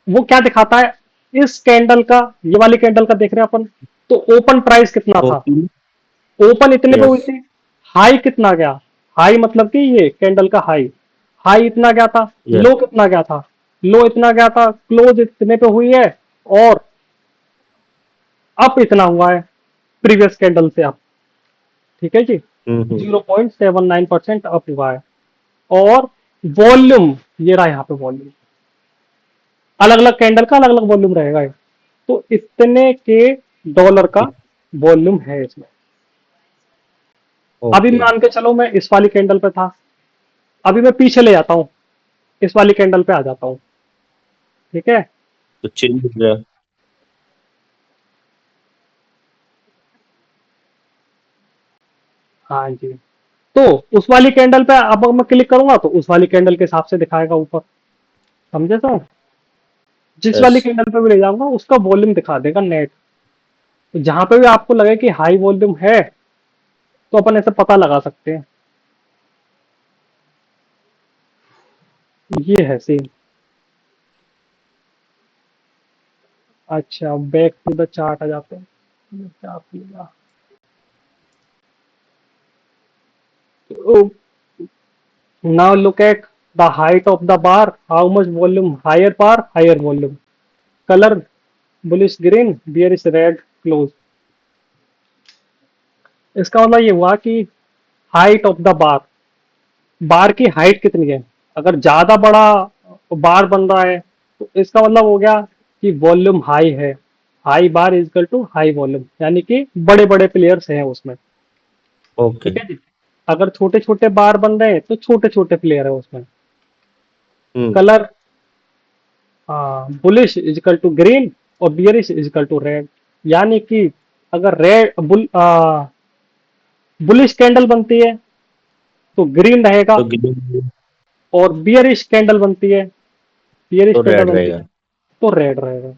वो क्या दिखाता है, इस कैंडल का, ये वाली कैंडल का देख रहे हैं अपन, तो ओपन प्राइस कितना था, ओके। ओपन इतने पे हुई यस थी, हाई कितना गया, हाई मतलब कि ये कैंडल का हाई, हाई इतना गया था, यस। लो कितना गया था, लो इतना गया था, क्लोज इतने पे हुई है, और अप इतना हुआ है प्रीवियस कैंडल से अप। ठीक है जी, हम्म। 0.79% अप हुआ है। और वॉल्यूम, ये रहा यहाँ पे वॉल्यूम, अलग अलग कैंडल का अलग अलग वॉल्यूम रहेगा ये। तो इतने के डॉलर का वॉल्यूम है इसमें। अभी ओके। मान के चलो मैं इस वाली कैंडल पे था, अभी मैं पीछे ले जाता हूँ, इस वाली कैंडल पे आ जाता हूँ। ठीक है? तो चेंज हो गया। हाँ जी। तो उस वाली कैंडल पे अब मैं क्लिक करूंगा तो उस वाली कैंडल के हिसाब से दिखाएगा ऊपर। समझे सर? जिस यस। वाली कैंडल पे भी ले जाऊंगा उसका वॉल्यूम दिखा देगा नेट। तो जहां पे भी आपको लगे कि हाई वॉल्यूम है, तो अपन ऐसे पता लगा सकते हैं। ये है सीन। अच्छा, बैक टू द चार्ट आ जाते हैं। ये क्या खुलेगा? Now look at the height of the bar, how much volume, higher bar higher volume, colour bullish green, bearish red, close. इसका मतलब ये हुआ कि height of the bar, bar की हाइट कितनी है। अगर ज्यादा बड़ा बार बन रहा है तो इसका मतलब हो गया कि वॉल्यूम हाई है। High bar is equal to high volume, यानी कि बड़े बड़े प्लेयर्स हैं उसमें। ओके। ठीक है जी। अगर छोटे छोटे बार बन रहे हैं तो छोटे छोटे प्लेयर है उसमें। Hmm. Colour, bullish is equal to green और bearish is equal to red. यानी कि अगर रेड बुलिश कैंडल बनती है तो ग्रीन रहेगा, तो ग्रीन। और बियरिश कैंडल बनती है, बियरिश तो कैंडल रेड बनती रहेगा। है तो रेड रहेगा।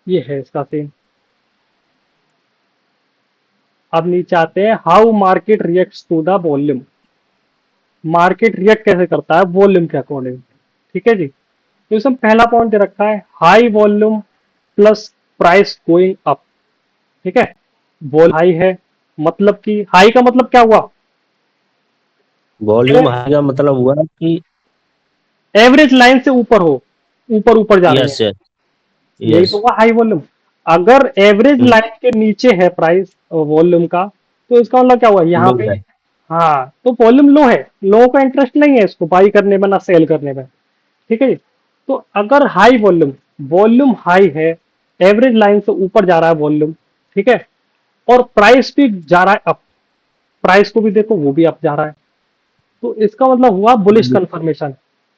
ये है इसका सीन। अब नीचे आते हैं, how market reacts to the volume. Market react कैसे करता है वॉल्यूम के अकॉर्डिंग। ठीक है जी। तो इसमें पहला पॉइंट दे रखा है, high volume plus price going up. ठीक है, वॉल्यूम हाई है, मतलब कि हाई का मतलब क्या हुआ, वॉल्यूम हाई का मतलब हुआ कि एवरेज लाइन से ऊपर हो, ऊपर ऊपर जा रही है, यस यस यही यस तो हुआ हाई वॉल्यूम। अगर एवरेज लाइन के नीचे है प्राइस वॉल्यूम का, तो इसका मतलब क्या हुआ यहाँ लो पे, है। हाँ तो वॉल्यूम लो है, लोगों का इंटरेस्ट नहीं है इसको बाई करने में ना सेल करने में। ठीक है जी। तो अगर हाई वॉल्यूम, वॉल्यूम हाई है, एवरेज लाइन से ऊपर जा रहा है वॉल्यूम, ठीक है, और प्राइस भी जा रहा है अप, प्राइस को भी देखो वो भी अप जा रहा है, तो इसका मतलब हुआ बुलिश कंफर्मेशन।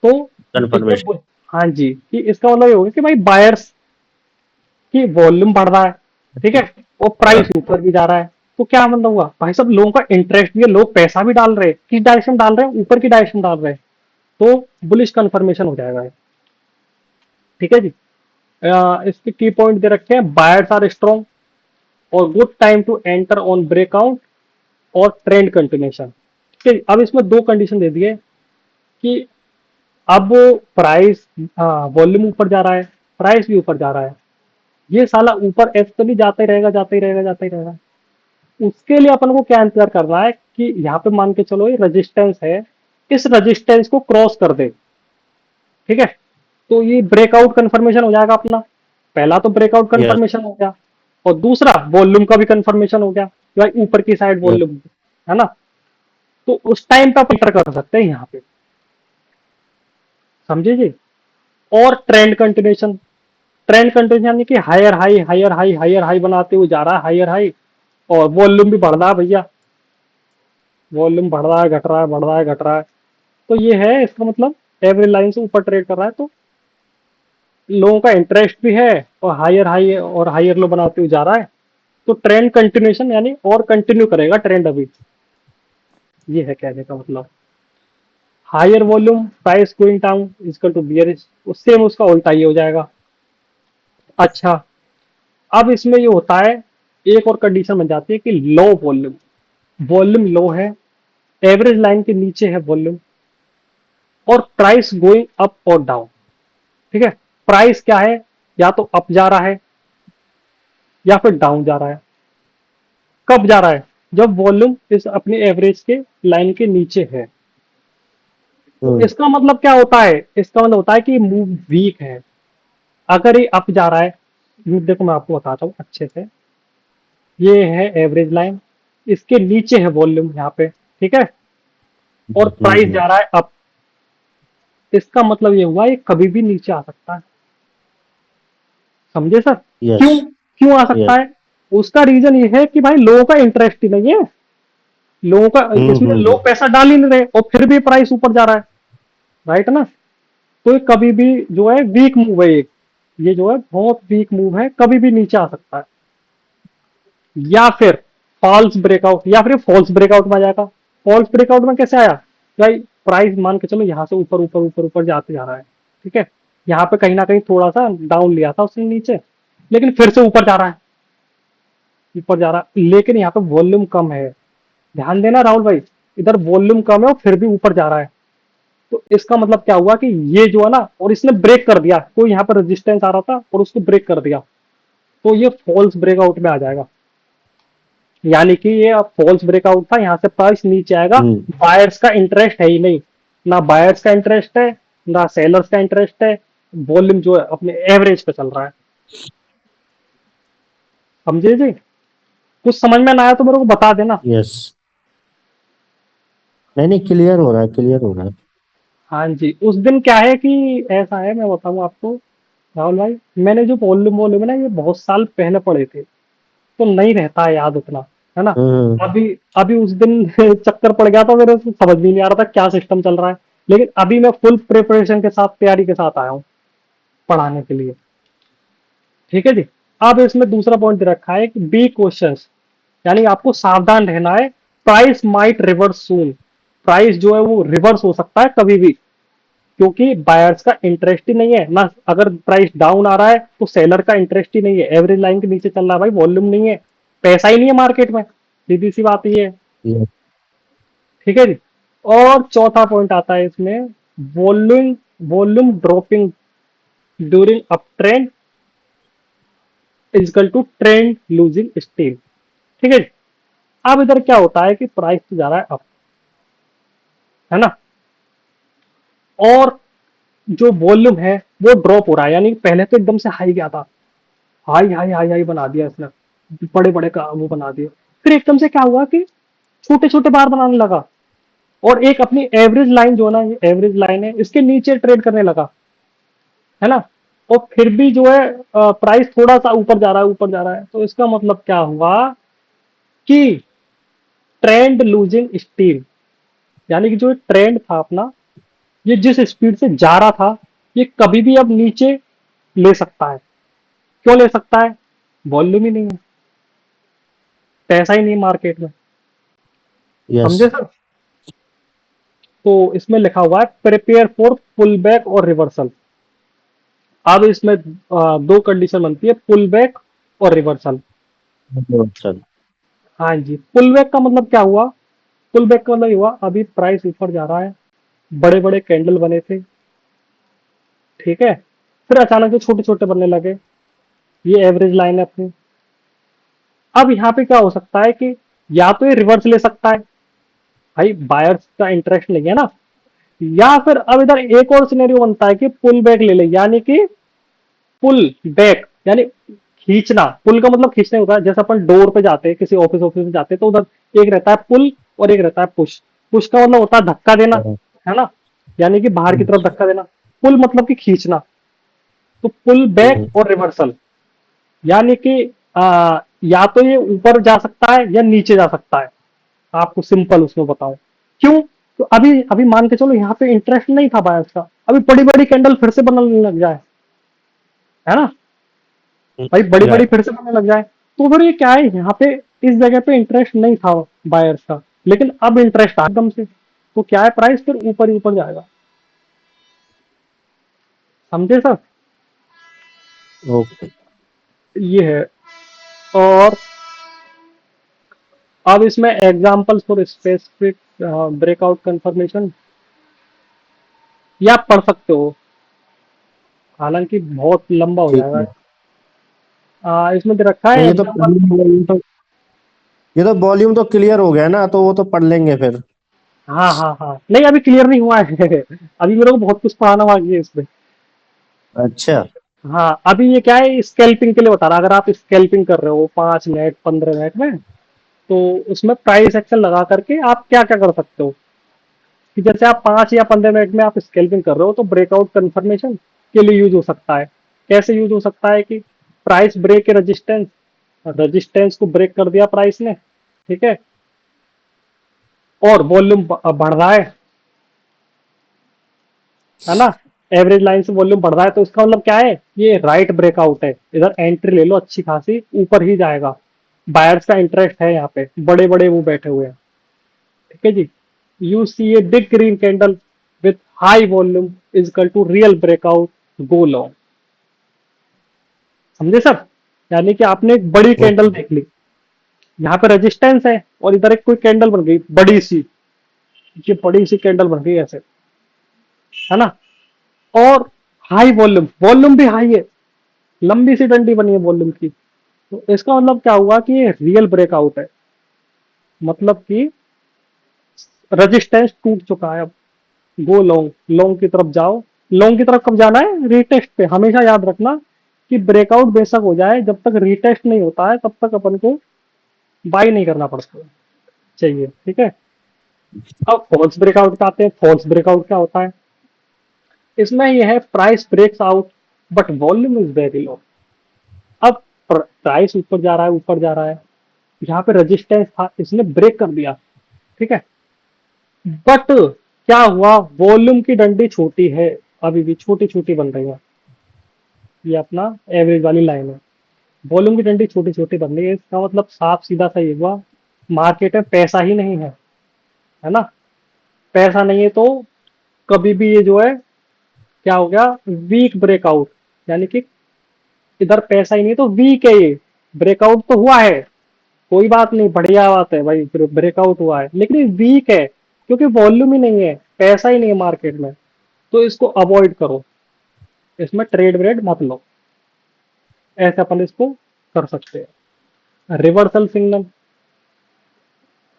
तो ये कन्फर्मेशन। हाँ जी, कि इसका मतलब ये होगा कि भाई बायर्स की वॉल्यूम बढ़ रहा है, ठीक है, और प्राइस ऊपर भी जा रहा है। तो क्या मतलब हुआ भाई, सब लोगों का इंटरेस्ट भी है, लोग पैसा भी डाल रहे हैं, किस डायरेक्शन डाल रहे हैं, ऊपर की डायरेक्शन डाल रहे हैं, तो बुलिश कंफर्मेशन हो जाएगा ये। ठीक है जी। इसके की पॉइंट दे रखे हैं, बायर्स आर स्ट्रॉन्ग और good time to enter on breakout और ट्रेंड कंटिन्यूशन। ठीक है, अब इसमें दो कंडीशन दे दिए कि अब प्राइस, वॉल्यूम ऊपर जा रहा है, प्राइस भी ऊपर जा रहा है, ये साला ऊपर एफ तो नहीं जाता ही रहेगा, जाता ही रहेगा, जाता ही रहेगा। उसके लिए अपन को क्या इंतजार करना है कि यहाँ पे मान के चलो ये रेजिस्टेंस है, इस रेजिस्टेंस को क्रॉस कर दे। ठीक है, तो ये ब्रेकआउट कंफर्मेशन हो जाएगा अपना, पहला तो ब्रेकआउट यस कंफर्मेशन हो गया, और दूसरा वॉल्यूम का भी कंफर्मेशन हो गया कि भाई ऊपर की साइड यस वॉल्यूम है ना। तो उस टाइम पे आप एंटर कर सकते हैं यहाँ पे, समझे जी। और ट्रेंड कंटिन्यूशन, ट्रेंड कंटिन्यूशन यानी कि higher high higher high higher high बनाते हुए जा रहा है, हायर हाई, और वॉल्यूम भी बढ़ रहा है भैया, वॉल्यूम बढ़ रहा है, घट रहा है, बढ़ रहा है, घट रहा है। तो ये है इसका मतलब, एवरेज लाइन से ऊपर ट्रेड कर रहा है, तो लोगों का इंटरेस्ट भी है, और हायर हाई और हायर लो बनाते हुए जा रहा है, तो ट्रेंड कंटिन्यूशन यानी और कंटिन्यू करेगा ट्रेंड अभी, ये है कहने का मतलब। Higher volume price going down is equal to bearish, उससे उसका उल्टा ही हो जाएगा। अच्छा, अब इसमें ये होता है, एक और कंडीशन बन जाती है कि लो वॉल्यूम, वॉल्यूम लो है, एवरेज लाइन के नीचे है वॉल्यूम, और प्राइस गोइंग अप और डाउन। ठीक है, प्राइस क्या है, या तो अप जा रहा है या फिर डाउन जा रहा है। कब जा रहा है, जब वॉल्यूम इस अपनी एवरेज के लाइन के नीचे है। तो इसका मतलब क्या होता है, इसका मतलब होता है कि मूव वीक है। अगर ये अप जा रहा है, ये देखो मैं आपको बताता हूँ अच्छे से, ये है एवरेज लाइन, इसके नीचे है वॉल्यूम यहाँ पे, ठीक है, और प्राइस जा रहा है अप, इसका मतलब ये हुआ ये कभी भी नीचे आ सकता है। समझे सर, यस क्यों, क्यों आ सकता यस है, उसका रीजन ये है कि भाई लोगों का इंटरेस्ट ही नहीं है, लोगों का इसमें लोग पैसा डाल ही नहीं रहे, और फिर भी प्राइस ऊपर जा रहा है, राइट ना। तो ये कभी भी जो है वीक मूव है, ये जो है बहुत वीक मूव है, कभी भी नीचे आ सकता है, या फिर फॉल्स ब्रेकआउट, या फिर फॉल्स ब्रेकआउट में आ जाएगा। फॉल्स ब्रेकआउट में कैसे आया, भाई प्राइस मान के चलो यहाँ से ऊपर ऊपर ऊपर ऊपर जाते जा रहा है, ठीक है, यहाँ पे कहीं ना कहीं थोड़ा सा डाउन लिया था उसने नीचे, लेकिन फिर से ऊपर जा रहा है, ऊपर जा रहा है, लेकिन यहाँ पे वॉल्यूम कम है, ध्यान देना राहुल भाई, इधर वॉल्यूम कम है और फिर भी ऊपर जा रहा है। तो इसका मतलब क्या हुआ कि ये जो है ना, और इसने ब्रेक कर दिया, कोई यहाँ पर रेजिस्टेंस आ रहा था और उसको ब्रेक कर दिया, तो ये फॉल्स ब्रेकआउट में आ जाएगा। यानी कि ये अब फॉल्स ब्रेकआउट था, यहाँ से प्राइस नीचे आएगा, बायर्स का इंटरेस्ट है ही नहीं, ना बायर्स का इंटरेस्ट है ना सेलर्स का इंटरेस्ट है, वॉल्यूम जो है अपने एवरेज पे चल रहा है। समझे जी, कुछ समझ में ना आया तो मेरे को बता देना। यस नहीं नहीं, क्लियर हो रहा है, क्लियर हो रहा है। हाँ जी, उस दिन क्या है कि ऐसा है, मैं बताऊँ आपको राहुल भाई, मैंने जो वॉल्यूम वॉल्यूम है ना, ये बहुत साल पहले पढ़े थे, तो नहीं रहता है याद उतना, है ना। हम्म अभी अभी उस दिन चक्कर पड़ गया था मेरे को, समझ भी नहीं आ रहा था क्या सिस्टम चल रहा है, लेकिन अभी मैं फुल प्रिपरेशन के साथ, तैयारी के साथ आया हूँ पढ़ाने के लिए। ठीक है जी। अब इसमें दूसरा पॉइंट दे रखा है कि बी क्वेश्चंस, यानी आपको सावधान रहना है, प्राइस माइट रिवर्स सून, प्राइस जो है वो रिवर्स हो सकता है कभी भी, क्योंकि बायर्स का इंटरेस्ट ही नहीं है ना, अगर प्राइस डाउन आ रहा है तो सेलर का इंटरेस्ट ही नहीं है, एवरेज लाइन के नीचे चल रहा है भाई, वॉल्यूम नहीं है, पैसा ही नहीं है मार्केट में, सीधी सी बात ये है। yes, ठीक है जी। और चौथा पॉइंट आता है इसमें, volume volume dropping during up trend is equal to trend losing steam. ठीक है जी। अब इधर क्या होता है कि प्राइस तो जा रहा है अप, है ना, और जो वॉल्यूम है वो ड्रॉप हो रहा है, यानी कि पहले तो एकदम से हाई गया था, हाई हाई हाई हाई बना दिया इसने, बड़े बड़े का वो बना दिए, फिर एकदम से क्या हुआ कि छोटे छोटे बार बनाने लगा, और एक अपनी एवरेज लाइन जो है ना, ये एवरेज लाइन है, इसके नीचे ट्रेड करने लगा, है ना, और फिर भी जो है प्राइस थोड़ा सा ऊपर जा रहा है, ऊपर जा रहा है, तो इसका मतलब क्या हुआ कि ट्रेंड लूजिंग स्टील, यानी कि जो ट्रेंड था अपना, ये जिस स्पीड से जा रहा था, ये कभी भी अब नीचे ले सकता है। क्यों ले सकता है? वॉल्यूम ही नहीं है, पैसा ही नहीं मार्केट में। समझे yes, सर? तो इसमें लिखा हुआ है प्रिपेयर फॉर पुल बैक और रिवर्सल। अब इसमें दो कंडीशन बनती है, पुल बैक और रिवर्सल। चल, हाँ जी, पुल बैक का मतलब क्या हुआ? पुल बैक का मतलब ये हुआ, अभी प्राइस ऊपर जा रहा है, बड़े बड़े कैंडल बने थे, ठीक है, फिर अचानक से छोटे छोटे बनने लगे, ये एवरेज लाइन है अपनी। अब यहाँ पे क्या हो सकता है कि या तो ये रिवर्स ले सकता है, भाई बायर्स का इंटरेस्ट नहीं है ना, या फिर अब इधर एक और सिनेरियो बनता है कि पुल बैक ले ले, यानी कि पुल बैक यानी खींचना, पुल का मतलब खींचने होता है, जैसे अपन डोर पे जाते हैं, किसी ऑफिस ऑफिस में जाते हैं, तो उधर एक रहता है पुल और एक रहता है पुश। पुश का मतलब होता है धक्का देना, है ना, यानी कि बाहर की तरफ धक्का देना। पुल मतलब कि खींचना। तो पुल बैक और रिवर्सल, यानी कि या तो ये ऊपर जा सकता है या नीचे जा सकता है। आपको सिंपल उसमें बताऊं क्यों। तो अभी अभी मान के चलो यहाँ पे इंटरेस्ट नहीं था बायर्स का, अभी बड़ी बड़ी कैंडल फिर से बनने लग जाए, है ना, भाई बड़ी बड़ी right, फिर से बनने लग जाए, तो फिर ये क्या है, यहाँ पे इस जगह पे इंटरेस्ट नहीं था बायर्स का, लेकिन अब इंटरेस्ट आ एकदम से, तो क्या है, प्राइस फिर ऊपर ही ऊपर जाएगा। समझे सर? okay, ये है। और अब इसमें examples for specific breakout confirmation ये आप पढ़ सकते हो, हालांकि बहुत लंबा हो ठीक जाएगा। है। इसमें दे रखा है नहीं, एग्जांपल। ये तो वॉल्यूम तो क्लियर हो गया ना, तो वो तो पढ़ लेंगे फिर। हाँ हाँ हाँ, नहीं अभी क्लियर नहीं हुआ है अभी मेरे को बहुत कुछ पढ़ाना बाकी है इसमें। अच्छा, हाँ अभी ये क्या है, स्कैल्पिंग के लिए बता रहा, अगर आप स्कैल्पिंग कर रहे हो 5 मिनट 15 मिनट में, तो उसमें प्राइस एक्शन लगा करके आप क्या क्या कर सकते हो, कि जैसे आप 5 या 15 मिनट में आप स्कैल्पिंग कर रहे हो, तो ब्रेकआउट कंफर्मेशन के लिए यूज हो सकता है। कैसे यूज हो सकता है कि प्राइस ब्रेक रेजिस्टेंस, रेजिस्टेंस को ब्रेक कर दिया प्राइस ने, ठीक और वॉल्यूम बढ़ रहा है ना, एवरेज लाइन से वॉल्यूम बढ़ रहा है, तो इसका मतलब क्या है, ये राइट ब्रेकआउट है, इधर एंट्री ले लो अच्छी खासी, ऊपर ही जाएगा, बायर्स का इंटरेस्ट है, यहाँ पे बड़े बड़े वो बैठे हुए हैं, ठीक है जी। You see a big green candle with high volume is equal to real breakout, go long. समझे सर? यानी कि आपने एक बड़ी कैंडल ओके, देख ली, यहाँ पे रेजिस्टेंस है, और इधर एक कोई कैंडल बन गई बड़ी सी, ये बड़ी सी कैंडल बन गई ऐसे, है ना, और हाई वॉल्यूम, वॉल्यूम भी हाई है, लंबी सी डंडी बनी है वॉल्यूम की, तो इसका मतलब क्या हुआ कि ये रियल ब्रेकआउट है, मतलब कि रेजिस्टेंस टूट चुका है, अब गो लॉन्ग, लॉन्ग की तरफ जाओ। लॉन्ग की तरफ कब जाना है? रीटेस्ट पे। हमेशा याद रखना कि ब्रेकआउट बेशक हो जाए, जब तक रीटेस्ट नहीं होता है तब तक अपन को बाई नहीं करना पड़ता चाहिए, ठीक है। अब फॉल्स ब्रेकआउट पे आते हैं। फॉल्स ब्रेकआउट क्या होता है? इसमें यह है price breaks out but volume is very low. अब प्राइस ऊपर जा रहा है, ऊपर जा रहा है, यहाँ पे रेजिस्टेंस था, इसने ब्रेक कर दिया, ठीक है, बट क्या हुआ, वॉल्यूम की डंडी छोटी है, अभी भी छोटी छोटी बन रही है, ये अपना एवरेज वाली लाइन है, वॉल्यूम की डंडी छोटी छोटी बन रही है, इसका मतलब साफ सीधा सा ये हुआ, मार्केट में पैसा ही नहीं है ना, पैसा नहीं है तो कभी भी ये जो है क्या हो गया, वीक ब्रेकआउट, यानी कि इधर पैसा ही नहीं है तो वीक है, ये ब्रेकआउट तो हुआ है, कोई बात नहीं, बढ़िया बात है भाई, फिर ब्रेकआउट हुआ है, लेकिन ये वीक है क्योंकि वॉल्यूम ही नहीं है, पैसा ही नहीं है मार्केट में। तो इसको अवॉइड करो, इसमें ट्रेड व्रेड मत लो। ऐसे अपन इसको कर सकते हैं। रिवर्सल सिग्नल,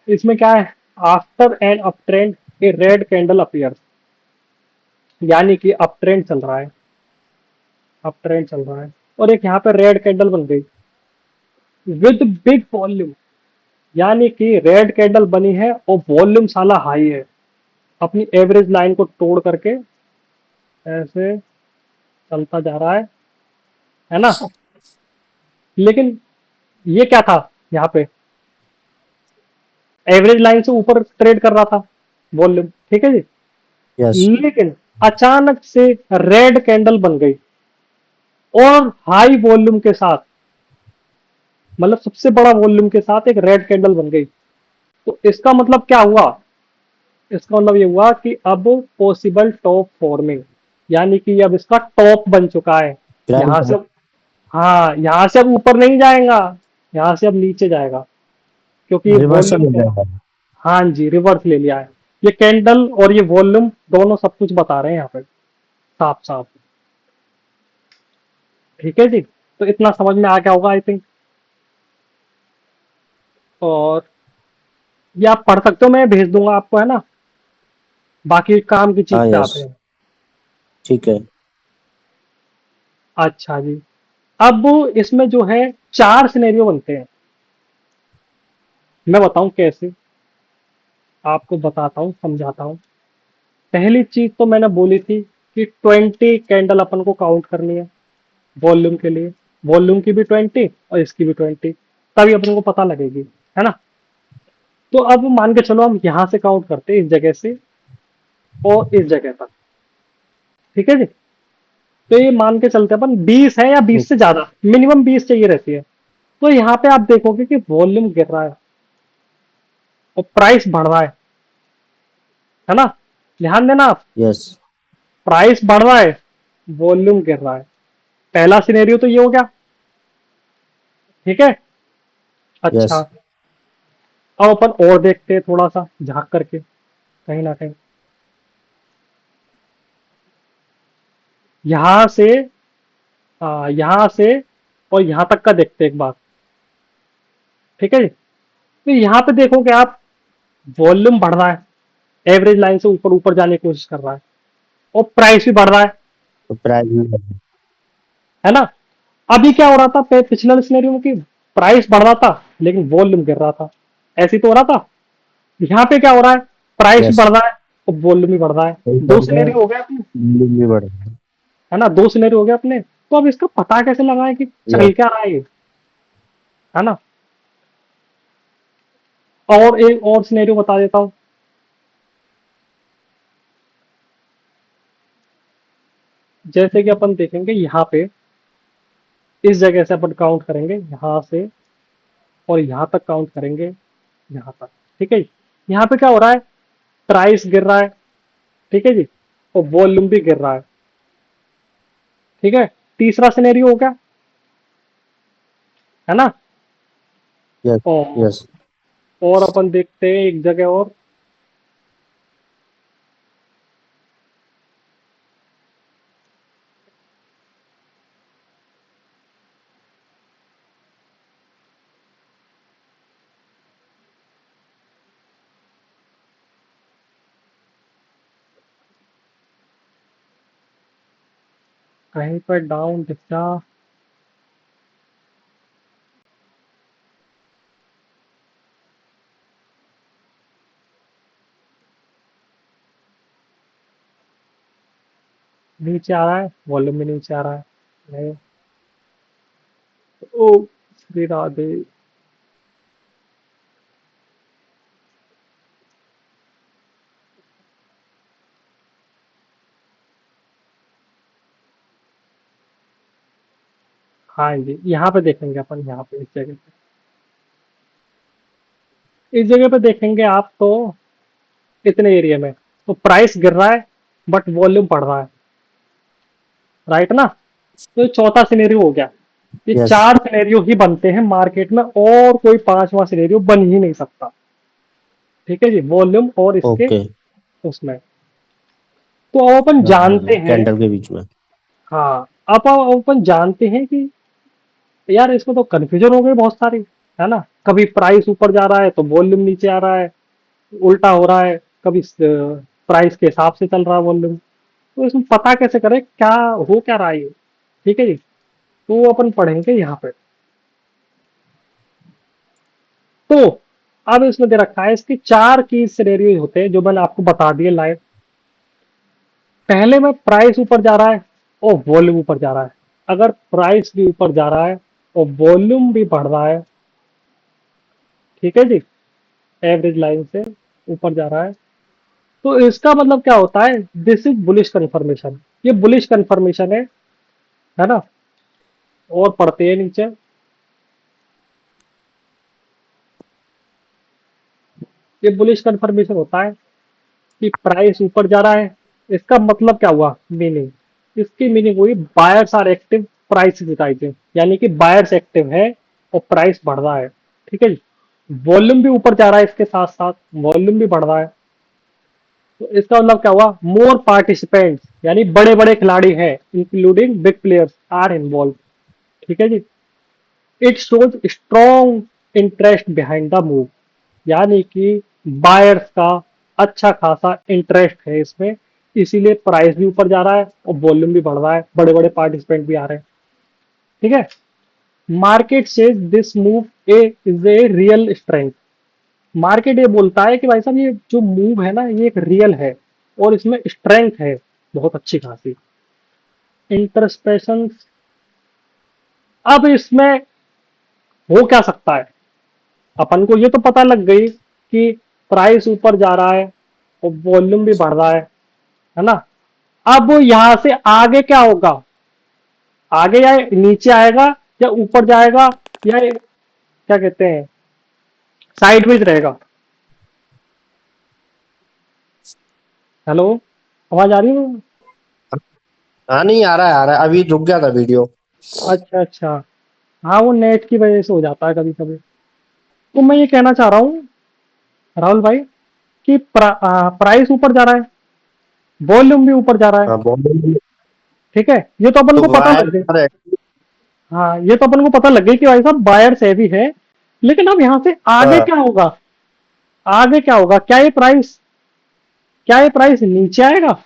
इसमें क्या है, आफ्टर एन अप ट्रेंड ए रेड कैंडल अपीयर्स, यानी कि अप ट्रेंड चल रहा है, अप ट्रेंड चल रहा है, और एक यहाँ पे रेड कैंडल बन गई विद बिग वॉल्यूम, यानी कि रेड कैंडल बनी है और वॉल्यूम साला हाई है, अपनी एवरेज लाइन को तोड़ करके ऐसे चलता जा रहा है ना। लेकिन ये क्या था, यहाँ पे एवरेज लाइन से ऊपर ट्रेड कर रहा था वॉल्यूम, ठीक है यस। जी। लेकिन अचानक से रेड कैंडल बन गई और हाई वॉल्यूम के साथ, मतलब सबसे बड़ा वॉल्यूम के साथ एक रेड कैंडल बन गई। तो इसका मतलब क्या हुआ, इसका मतलब ये हुआ कि अब पॉसिबल टॉप फॉर्मिंग, यानी कि अब इसका टॉप बन चुका है। यहाँ से, हाँ यहाँ से अब ऊपर नहीं जाएगा, यहाँ से अब नीचे जाएगा, क्योंकि ये रिवर्सल वॉल्यूम हो क्या है। जाएगा। हाँ जी, रिवर्स ले लिया है। ये कैंडल और ये वॉल्यूम दोनों सब कुछ बता रहे हैं यहाँ पे, साफ साफ। ठीक है जी, तो इतना समझ में आ गया होगा आई थिंक। और ये आप पढ़ सकते हो, मैं भेज दूंगा आपको, है ना। बाकी काम की चीज हाँ पे यस। आते हैं। ठीक है। अच्छा जी, अब इसमें जो है 4 सिनेरियो बनते हैं, मैं बताऊं कैसे, आपको बताता हूँ, समझाता हूँ। पहली चीज तो मैंने बोली थी कि 20 कैंडल अपन को काउंट करनी है वॉल्यूम के लिए, वॉल्यूम की भी 20 और इसकी भी 20, तभी अपन को पता लगेगी, है ना। तो अब मान के चलो हम यहां से काउंट करते हैं, इस जगह से और इस जगह तक, ठीक है जी। तो ये मान के चलते अपन 20 है या 20 से ज्यादा, मिनिमम 20 चाहिए रहती है। तो यहाँ पे आप देखोगे कि वॉल्यूम गिर रहा है और प्राइस बढ़ रहा है ना। ध्यान देना आप, यस। प्राइस बढ़ रहा है, वॉल्यूम गिर रहा है। पहला सिनेरियो तो ये हो गया, ठीक है। यस। अच्छा, अब अपन और देखते हैं थोड़ा सा झांक करके, कहीं ना कहीं यहां से, यहां से और यहां तक का देखते हैं एक बार, ठीक है जी। तो यहाँ पे देखोगे आप, वॉल्यूम बढ़ रहा है, एवरेज लाइन से ऊपर ऊपर जाने की कोशिश कर रहा है, और प्राइस भी बढ़ रहा तो प्राइस भी बढ़ेगा। है ना। अभी क्या हो रहा था, पिछले सिनेरियो में कि प्राइस बढ़ रहा था लेकिन वॉल्यूम गिर रहा था, ऐसे ही तो हो रहा था। यहाँ पे क्या हो रहा है, प्राइस भी यस। बढ़ रहा है और वॉल्यूम भी बढ़ रहा है। सही दो बढ़ रहा है, सिनेरियो हो गया अपने, volume भी बढ़ रहा है ना, 2 सिनेरियो हो गया अपने। तो अब इसका पता कैसे लगाएं कि है। चल यस। क्या रहा है ये, है ना। और एक और सिनेरियो बता देता हूँ। जैसे कि अपन देखेंगे यहाँ पे, इस जगह से अपन काउंट करेंगे यहाँ से, और यहाँ तक काउंट करेंगे, यहाँ तक, ठीक है जी। यहाँ पे क्या हो रहा है, प्राइस गिर रहा है, ठीक है जी, और वॉल्यूम भी गिर रहा है, ठीक है। तीसरा सिनेरियो हो गया, है ना। यस। और यस। और अपन देखते हैं एक जगह और, कहीं पर डाउन दिखता, नीचे आ रहा है, वॉल्यूम भी नीचे आ रहा है, नहीं। ओ श्री राधे। हाँ जी, यहाँ पे देखेंगे अपन, यहाँ पे इस जगह पे देखेंगे आप तो, इतने एरिया में तो प्राइस गिर रहा है बट वॉल्यूम बढ़ रहा है, राइट ना। तो ये चौथा सिनेरियो हो गया, ये यस। 4 सिनेरियो ही बनते हैं मार्केट में, और कोई 5वां सिनेरियो बन ही नहीं सकता। ठीक है जी, वॉल्यूम और इसके ओके। उसमें। तो अब अपन जानते हैं, कैंडल के बीच में। हाँ, अब अपन जानते हैं कि यार इसमें तो कंफ्यूजन हो गई बहुत सारी, है ना। कभी प्राइस ऊपर जा रहा है तो वॉल्यूम नीचे आ रहा है, उल्टा हो रहा है, कभी प्राइस के हिसाब से चल रहा है वॉल्यूम। तो इसमें पता कैसे करें क्या हो क्या रहा है ये। ठीक है जी, तो वो अपन पढ़ेंगे यहाँ पे। तो अब इसमें दे रखा है, इसके 4 की सिनेरियो होते हैं जो मैंने आपको बता दिए लाइव। पहले में प्राइस ऊपर जा रहा है और वॉल्यूम ऊपर जा रहा है। अगर प्राइस भी ऊपर जा रहा है और वॉल्यूम भी बढ़ रहा है, ठीक है जी, एवरेज लाइन से ऊपर जा रहा है, तो इसका मतलब क्या होता है, दिस इज बुलिश कंफर्मेशन। ये बुलिश कंफर्मेशन है ना। और पढ़ते हैं नीचे। ये बुलिश कंफर्मेशन होता है कि प्राइस ऊपर जा रहा है। इसका मतलब क्या हुआ, मीनिंग, इसकी मीनिंग हुई buyers are active, price is rising, यानी कि बायर्स एक्टिव है और प्राइस बढ़ रहा है। ठीक है जी, वॉल्यूम भी ऊपर जा रहा है, इसके साथ साथ वॉल्यूम भी बढ़ रहा है। तो इसका मतलब क्या हुआ, मोर पार्टिसिपेंट्स, यानी बड़े बड़े खिलाड़ी हैं, including big players are involve. ठीक है जी, it shows strong interest behind the move, यानी कि बायर्स का अच्छा खासा इंटरेस्ट है इसमें, इसीलिए प्राइस भी ऊपर जा रहा है और वॉल्यूम भी बढ़ रहा है, बड़े बड़े पार्टिसिपेंट भी आ रहे हैं। ठीक है, market says this move A is a real strength. Market ये बोलता है कि भाई साहब ये जो मूव है ना, ये एक रियल है और इसमें स्ट्रेंथ है बहुत अच्छी खासी। इंटरस्पेशन, अब इसमें हो क्या सकता है, अपन को ये तो पता लग गई कि प्राइस ऊपर जा रहा है और वॉल्यूम भी बढ़ रहा है ना। अब यहां से आगे क्या होगा, आगे या नीचे आएगा या ऊपर जाएगा, या क्या कहते हैं साइडवेज रहेगा। हेलो, आवाज आ रही है। हाँ, नहीं आ रहा है, आ रहा है, अभी रुक गया था वीडियो। अच्छा अच्छा, हाँ वो नेट की वजह से हो जाता है कभी कभी। तो मैं ये कहना चाह रहा हूँ राहुल भाई कि प्राइस ऊपर जा रहा है, वॉल्यूम भी ऊपर जा रहा है। हाँ, बॉम्बे। ठीक है, ये तो अपन तो को पता वायर लग गई। पर है। हाँ, ये तो अपन को पता लग गई कि भाई साहब बायर्स हैवी है। लेकिन अब यहाँ से आगे हाँ, क्या होगा, आगे क्या होगा, क्या ये प्राइस नीचे आएगा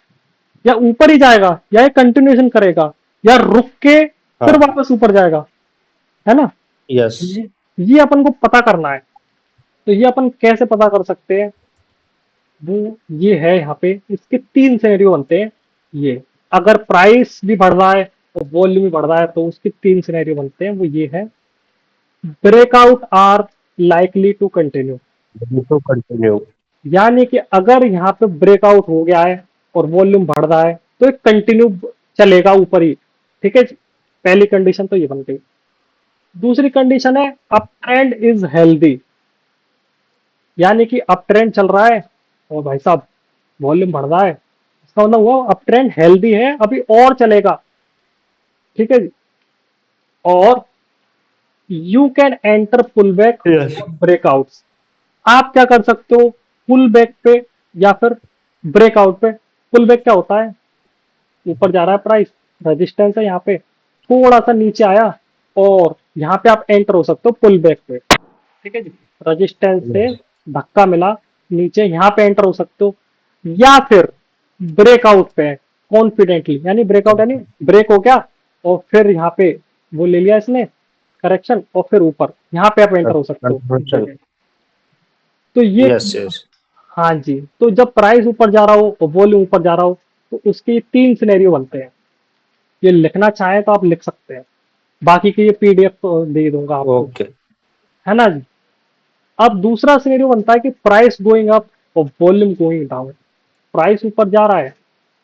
या ऊपर ही जाएगा, या ये कंटिन्यूएशन करेगा, या रुक के फिर हाँ। वापस ऊपर जाएगा, है ना। यस। ये अपन को पता करना है। तो ये अपन कैसे पता कर सकते हैं, वो ये है यहाँ पे, इसके 3 सिनेरियो बनते हैं। ये अगर प्राइस भी बढ़ रहा है और वॉल्यूम भी बढ़ रहा है तो उसके 3 सिनेरियो बनते हैं, वो ये है। Breakout are likely to continue, तो कंटिन्यू। यानी कि अगर यहाँ पे ब्रेकआउट हो गया है और वॉल्यूम बढ़ रहा है तो एक कंटिन्यू चलेगा ऊपर ही। ठीक है, पहली कंडीशन तो ये बन गई। दूसरी कंडीशन है अप ट्रेंड इज हेल्दी, यानी कि अप ट्रेंड चल रहा है और भाई साहब वॉल्यूम बढ़ रहा है, इसका मतलब हुआ अप ट्रेंड हेल्दी है, अभी और चलेगा। ठीक है जी, और you can enter pull back yes. Breakouts, आप क्या कर सकते हो, पुल बैक पे या फिर ब्रेकआउट पे। पुल बैक क्या होता है, ऊपर जा रहा है प्राइस, रेजिस्टेंस है यहाँ पे, थोड़ा सा नीचे आया और यहाँ पे आप एंटर हो सकते हो पुल बैक पे। ठीक है जी, रेजिस्टेंस से धक्का मिला नीचे, यहाँ पे एंटर हो सकते हो, या फिर ब्रेकआउट पे कॉन्फिडेंटली, यानी ब्रेकआउट यानी ब्रेक हो गया और फिर यहाँ पे वो ले लिया इसने करेक्शन, और फिर ऊपर यहाँ पे आप एंटर हो सकते हो इस जगह। तो ये, यस। यस। हाँ जी, तो जब प्राइस ऊपर जा रहा हो और वॉल्यूम ऊपर जा रहा हो तो उसके 3 सिनेरियो बनते हैं। ये लिखना चाहे तो आप लिख सकते हैं, बाकी की ये पीडीएफ तो दे दूंगा आपको, ओके। है ना जी। अब दूसरा सिनेरियो बनता है कि प्राइस गोइंग अप और वॉल्यूम गोइंग डाउन। प्राइस ऊपर जा रहा है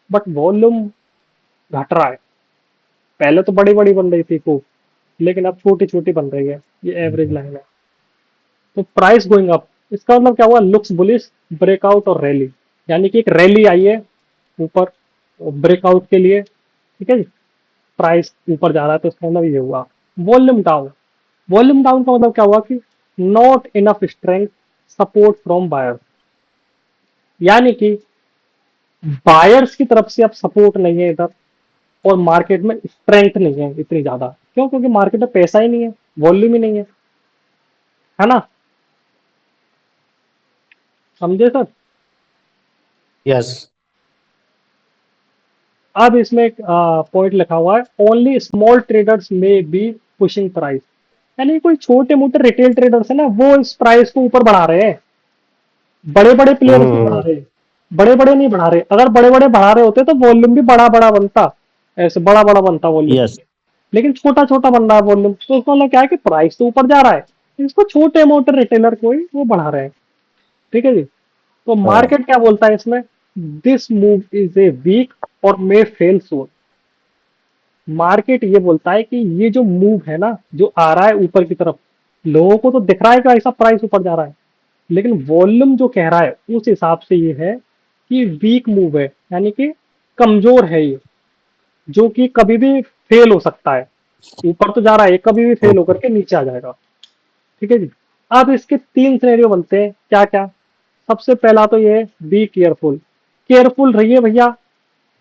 बट वॉल्यूम घट रहा है। पहले तो बड़ी बड़ी बन रही थी खूब, लेकिन अब छोटी छोटी बन रही है, ये एवरेज लाइन है। तो प्राइस गोइंग अप, इसका मतलब क्या हुआ, लुक्स बुलिश, ब्रेकआउट और रैली, यानी कि एक रैली आई है ऊपर ब्रेकआउट के लिए। ठीक है जी, प्राइस ऊपर जा रहा है तो इसका मतलब ये हुआ। Volume down. वॉल्यूम डाउन का मतलब क्या हुआ कि not enough strength support from buyer, यानी कि बायर्स की तरफ से अब सपोर्ट नहीं है इधर, और मार्केट में स्ट्रेंथ नहीं है इतनी ज्यादा। क्यों? क्योंकि मार्केट में पैसा ही नहीं है, वॉल्यूम ही नहीं है ना। समझे सर? यस। अब इसमें एक पॉइंट लिखा हुआ है, ओनली स्मॉल ट्रेडर्स में बी पुशिंग प्राइस, यानी कोई छोटे मोटे रिटेल ट्रेडर्स है ना, वो इस प्राइस को ऊपर बढ़ा रहे हैं, बड़े बड़े प्लेयर्स नहीं बढ़ा हम्म। रहे, बड़े बड़े नहीं बढ़ा रहे। अगर बड़े बड़े बढ़ा रहे होते तो वॉल्यूम भी बड़ा बड़ा बनता, ऐसे बड़ा बड़ा बनता वॉल्यूम। यस। लेकिन छोटा छोटा बन रहा है वॉल्यूम, तो उसका मतलब क्या है कि प्राइस तो ऊपर जा रहा है, इसको छोटे मोटे रिटेलर को ही वो बढ़ा रहे हैं। ठीक है जी। तो हाँ। मार्केट क्या बोलता है इसमें, this move is a weak or may fail soon. Market ये बोलता है कि ये जो मूव है ना, जो आ रहा है ऊपर की तरफ, लोगों को तो दिख रहा है कि ऐसा प्राइस ऊपर जा रहा है, लेकिन वॉल्यूम जो कह रहा है उस हिसाब से ये है कि वीक मूव है, यानी कि कमजोर है ये, जो कि कभी भी फेल हो सकता है। ऊपर तो जा रहा है, कभी भी फेल होकर ओके। के नीचे आ जाएगा। ठीक है जी। अब इसके तीन सिनेरियो बनते हैं, क्या क्या। सबसे पहला तो ये है, बी केयरफुल। केयरफुल रहिए भैया,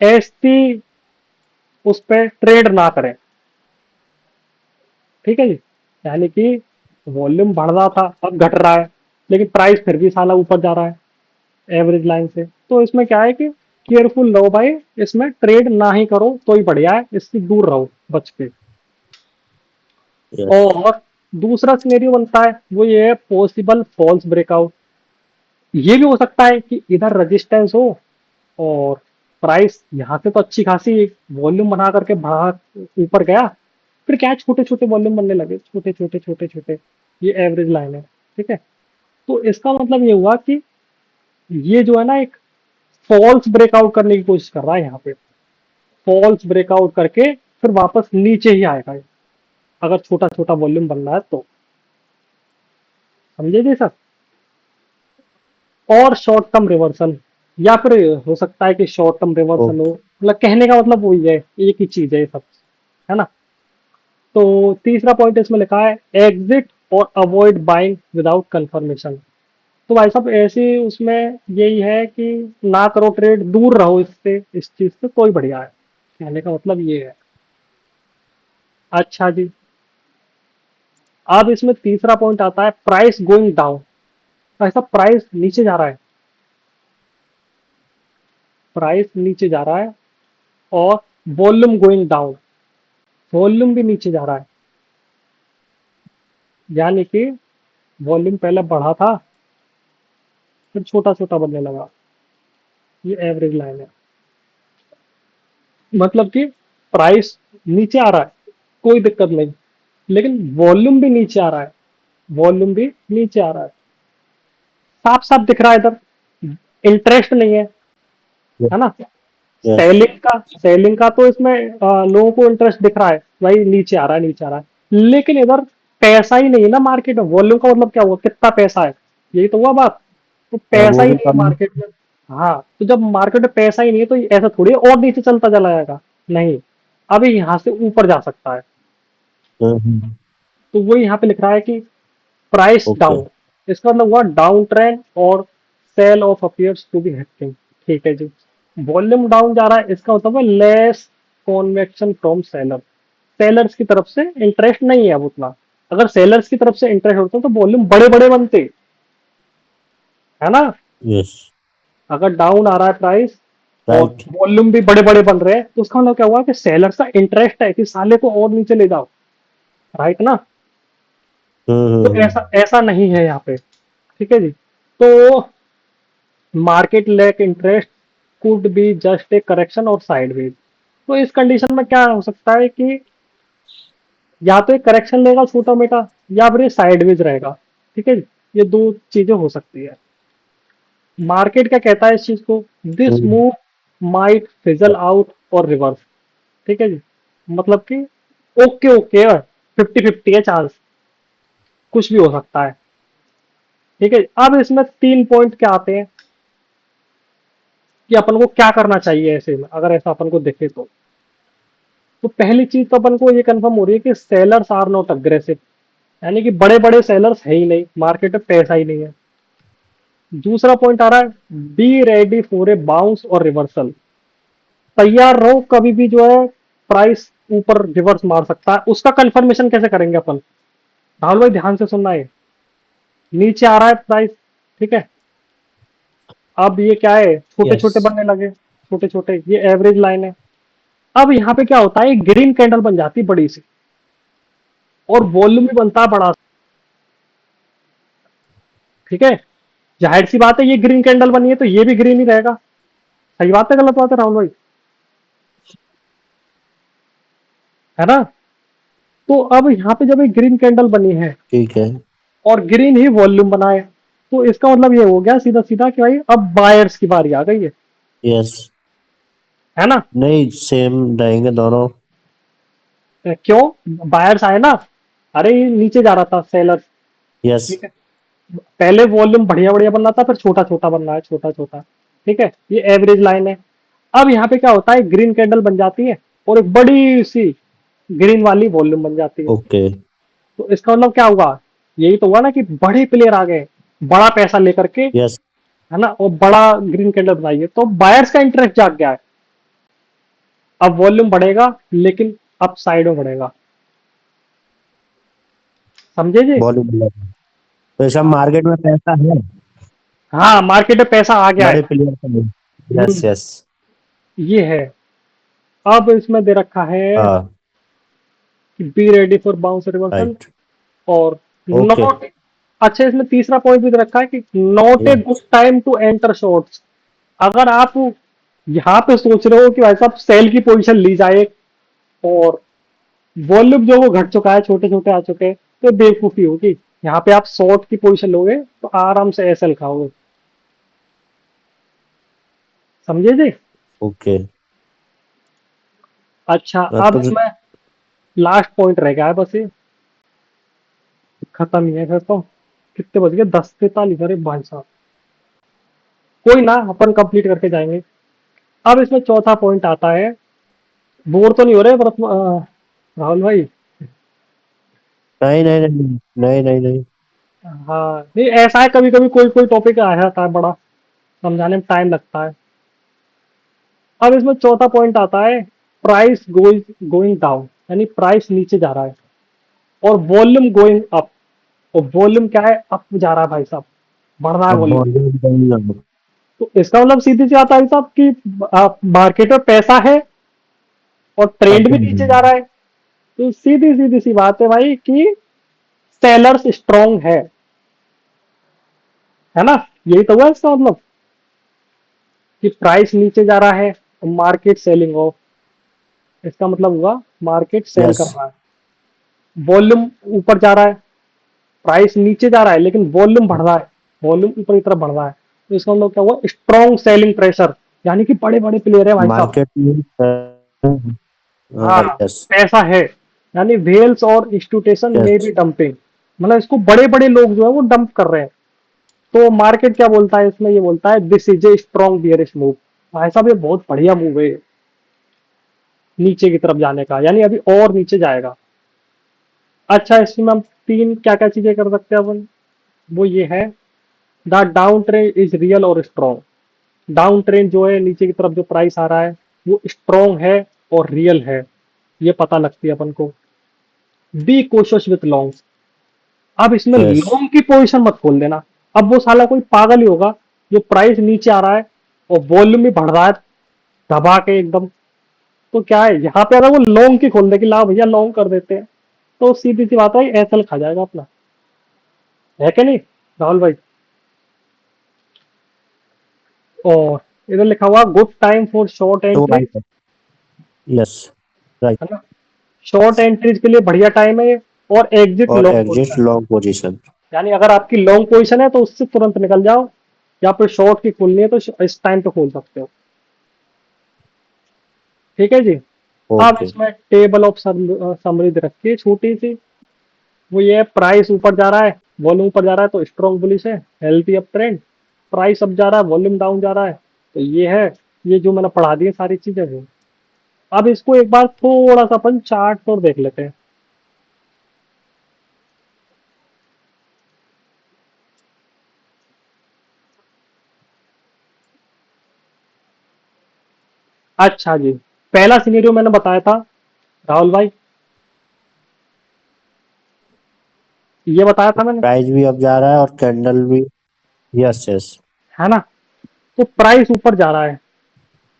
ऐसी उस पर ट्रेड ना करें। ठीक है जी। यानी कि वॉल्यूम बढ़ रहा था, अब घट रहा है, लेकिन प्राइस फिर भी साला ऊपर जा रहा है एवरेज लाइन से। तो इसमें क्या है कि केयरफुल रहो भाई, इसमें ट्रेड ना ही करो तो ही बढ़िया है, इससे दूर रहो बच के। यस। और दूसरा सिनेरियो बनता है वो ये है, पॉसिबल फॉल्स ब्रेकआउट। ये भी हो सकता है कि इधर रेजिस्टेंस हो और प्राइस यहाँ से तो अच्छी खासी वॉल्यूम बना करके बढ़ा ऊपर गया, फिर क्या है, छोटे छोटे वॉल्यूम बनने लगे, छोटे छोटे छोटे छोटे। ये एवरेज लाइन है। ठीक है। तो इसका मतलब ये हुआ कि ये जो है ना, एक फॉल्स ब्रेकआउट करने की कोशिश कर रहा है यहाँ पे। फॉल्स ब्रेकआउट करके फिर वापस नीचे ही आएगा ये, अगर छोटा छोटा वॉल्यूम बन रहा है तो। समझे जी सर? और शॉर्ट टर्म रिवर्सल, या फिर हो सकता है कि शॉर्ट टर्म रिवर्सल हो, ओके। मतलब कहने का मतलब वही है, एक ही चीज है ये सब, है ना। तो तीसरा पॉइंट इसमें लिखा है, एग्जिट और अवॉइड बाइंग विदाउट कंफर्मेशन। तो भाई साहब ऐसे उसमें यही है कि ना करो ट्रेड, दूर रहो इससे, इस चीज से कोई बढ़िया है, कहने का मतलब ये है। अच्छा जी। अब इसमें तीसरा पॉइंट आता है, प्राइस गोइंग डाउन। ऐसा प्राइस नीचे जा रहा है, प्राइस नीचे जा रहा है, और वॉल्यूम गोइंग डाउन, वॉल्यूम भी नीचे जा रहा है, यानी कि वॉल्यूम पहले बढ़ा था, फिर छोटा छोटा बनने लगा। ये एवरेज लाइन है। मतलब कि प्राइस नीचे आ रहा है, कोई दिक्कत नहीं, लेकिन वॉल्यूम भी नीचे आ रहा है, वॉल्यूम भी नीचे आ रहा है, साफ साफ दिख रहा है इधर, इंटरेस्ट नहीं है ना। यस। सेलिंग का तो इसमें लोगों को इंटरेस्ट दिख रहा है, भाई नीचे आ रहा है, नीचे आ रहा है, लेकिन इधर पैसा ही नहीं है ना मार्केट में। वॉल्यूम का मतलब क्या हुआ, कितना पैसा है, यही तो हुआ बात। तो पैसा वो ही भी नहीं है कम। मार्केट में। हाँ, तो जब मार्केट में पैसा ही नहीं है तो ऐसा थोड़ी है और नीचे चलता चला जाएगा, नहीं, अभी यहाँ से ऊपर जा सकता है। हम्म। तो वो यहाँ पे लिख रहा है कि प्राइस ओके। डाउन, इसका मतलब हुआ down trend or sell off appears to be happening. ठीक है जी। वॉल्यूम डाउन जा रहा है, इसका मतलब है less convection from seller, sellers की तरफ से इंटरेस्ट नहीं है अब उतना। अगर सेलर्स की तरफ से इंटरेस्ट होता तो वॉल्यूम बड़े बड़े बनते, है ना। यस। अगर डाउन आ रहा है प्राइस और राइट। वॉल्यूम भी बड़े बड़े बन रहे हैं, तो उसका मतलब क्या हुआ कि सेलर्स का इंटरेस्ट है कि साले को और नीचे ले जाओ, राइट ना। तो हम्म। ऐसा ऐसा नहीं है यहाँ पे। ठीक है जी। तो market lack interest could be just a correction or sideways. तो इस कंडीशन में क्या हो सकता है कि या तो एक करेक्शन लेगा छोटा मोटा, या फिर ये साइडवेज रहेगा। ठीक है जी। ये दो चीजें हो सकती है। मार्केट क्या कहता है इस चीज को, this hmm. Move might fizzle out और रिवर्स। ठीक है जी। मतलब कि ओके ओके है, 50-50 है चांस, कुछ भी हो सकता है। ठीक है। अब इसमें तीन पॉइंट क्या आते हैं कि अपन को क्या करना चाहिए ऐसे में, अगर ऐसा अपन को दिखे तो। तो पहली चीज तो अपन को ये कंफर्म हो रही है कि सेलर्स आर नॉट अग्रेसिव, यानी कि बड़े बड़े सेलर्स है ही नहीं, मार्केट में पैसा ही नहीं है। दूसरा पॉइंट आ रहा है, B ready for a bounce और रिवर्सल, तैयार रहो, कभी भी जो है प्राइस ऊपर रिवर्स मार सकता है। उसका कंफर्मेशन कैसे करेंगे अपन, राहुल भाई ध्यान से सुनना है। नीचे आ रहा है प्राइस, ठीक है, अब ये क्या है, छोटे यस। छोटे बनने लगे, छोटे छोटे, ये एवरेज लाइन है। अब यहाँ पे क्या होता है, ग्रीन कैंडल बन जाती है बड़ी सी, और वॉल्यूम भी बनता है बड़ा, ठीक है। जाहिर सी बात है, ये ग्रीन कैंडल बनी है तो ये भी ग्रीन ही रहेगा। सही बात है, गलत बात है राहुल भाई, है ना। तो अब यहाँ पे जब एक ग्रीन कैंडल बनी है ठीक है। और ग्रीन ही वॉल्यूम बना है, तो इसका मतलब ये हो गया सीधा सीधा कि भाई अब बायर्स की बारी आ गई यस। है ना। नहीं, सेम रहेंगे दोनों। क्यों, बायर्स आए ना, अरे ये नीचे जा रहा था सेलर, यस। ठीक है, पहले वॉल्यूम बढ़िया बढ़िया बन रहा था, फिर छोटा छोटा बन रहा है, छोटा छोटा, ठीक है, ये एवरेज लाइन है। अब यहाँ पे क्या होता है, ग्रीन कैंडल बन जाती है और एक बड़ी सी ग्रीन वाली वॉल्यूम बन जाती है। ओके। तो इसका मतलब क्या हुआ, यही तो हुआ ना कि बड़े प्लेयर आ गए, बड़ा पैसा लेकर के, यस। है ना, और बड़ा ग्रीन कैंडल बनाइए, तो बायर्स का इंटरेस्ट जाग गया है। अब वॉल्यूम बढ़ेगा लेकिन अप साइड में बढ़ेगा, समझे जी। बॉलीवुड। तो ऐसा हाँ, मार्केट में पैसा है, हाँ, मार्केट में पैसा आ गया है। बड़े प्लेयर का नहीं। Yes, hmm, yes. ये है। अब इसमें दे रखा है हाँ। कि be ready for bounce reversal, right. और ओके। नॉट, अच्छा इसमें तीसरा पॉइंट भी दे रखा है कि not a good time to enter shorts. अगर आप यहाँ पे सोच रहे हो कि भाई साहब सेल की पोजीशन ली जाए और वॉल्यूम जो वो घट चुका है, छोटे छोटे आ चुके हैं, तो बेवकूफी होगी। यहाँ पे आप शॉर्ट की पोजीशन लोगे तो आराम से एसएल खाओगे, समझे जी। ओके। अच्छा, अब तो इसमें लास्ट पॉइंट रह गया है बस, ये खत्म ही है फिर तो। कितने बज गए, 10:43, अरे भाई साहब, कोई ना, अपन कंप्लीट करके जाएंगे। अब इसमें चौथा पॉइंट आता है, बोर तो नहीं हो रहे राहुल भाई। नहीं, नहीं, नहीं, नहीं, नहीं, नहीं। हाँ नहीं, ऐसा है, कभी कभी कोई कोई टॉपिक आ जाता है बड़ा, समझाने में टाइम लगता है। अब इसमें चौथा पॉइंट आता है, प्राइस गोइंग डाउन, यानी प्राइस नीचे जा रहा है, और वॉल्यूम गोइंग अप, और वॉल्यूम क्या है, अप जा रहा है भाई साहब, बढ़ रहा है अब वॉल्यूम। बॉलीवुड। तो इसका मतलब सीधी सी बात है भाई साहब कि मार्केट में पैसा है और ट्रेंड भी नीचे जा रहा है, तो सीधी सीधी सी बात है भाई कि सेलर्स स्ट्रांग है ना। यही तो हुआ इसका मतलब, कि प्राइस नीचे जा रहा है और मार्केट सेलिंग ऑफ, इसका मतलब हुआ मार्केट सेल यस। कर रहा है। वॉल्यूम ऊपर जा रहा है, प्राइस नीचे जा रहा है लेकिन वॉल्यूम बढ़ रहा है, वॉल्यूम ऊपर की तरफ बढ़ रहा है, तो इसका मतलब क्या हुआ, स्ट्रॉन्ग सेलिंग प्रेशर, यानी कि बड़े बड़े प्लेयर है भाई साहब। मार्केट में। हाँ, यस। पैसा है, यानी वेल्स और इंस्टीट्यूशन में यस। भी डंपिंग, मतलब इसको बड़े बड़े लोग जो है वो डंप कर रहे हैं। तो मार्केट क्या बोलता है इसमें, ये बोलता है this is a strong bearish move, भाई साहब ये बहुत बढ़िया मूव है नीचे की तरफ जाने का, यानी अभी और नीचे जाएगा। अच्छा, इसमें हम तीन क्या क्या चीजें कर सकते हैं अपन, वो ये है, the down trend is real और स्ट्रॉन्ग। डाउन ट्रेंड जो है, नीचे की तरफ जो प्राइस आ रहा है, वो स्ट्रॉन्ग है और रियल है, ये पता लगती है अपन को। बी कोशिश विथ लॉन्ग, अब इसमें यस। लॉन्ग की पोजीशन मत खोल देना। अब वो साला कोई पागल ही होगा, जो प्राइस नीचे आ रहा है और वॉल्यूम भी बढ़ रहा है दबा के एकदम, तो क्या है यहाँ पे, अगर वो लॉन्ग की खोल दे कि ला भैया लॉन्ग कर देते हैं, तो सीधी सी बात है एसएल खा जाएगा अपना, है कि नहीं राहुल भाई। और इधर लिखा हुआ गुड टाइम फॉर शॉर्ट तो एंट्री, राइट। यस। राइट। है ना, शॉर्ट एंट्रीज के लिए बढ़िया टाइम है ये, और एग्जिट और long exit position, long position. यानी अगर आपकी लॉन्ग पोजीशन है तो उससे तुरंत निकल जाओ, या फिर शॉर्ट की खोलनी है तो इस टाइम पे खोल सकते हो, ठीक है जी। अब ओके। इसमें टेबल ऑफ समरी दे रखी है छोटी सी, वो ये है, प्राइस ऊपर जा रहा है, वॉल्यूम ऊपर जा रहा है तो स्ट्रॉन्ग बुलिश है, healthy up trend, price up जा रहा है, वॉल्यूम डाउन जा रहा है, तो ये है, ये जो मैंने पढ़ा दी है सारी चीजें वो। अब इसको एक बार थोड़ा सा अपन चार्ट पर देख लेते हैं। अच्छा जी, पहला सिनेरियो मैंने बताया था राहुल भाई, ये बताया था मैंने, प्राइस भी अप जा रहा है और कैंडल भी। Yes yes. है ना। तो प्राइस ऊपर जा रहा है,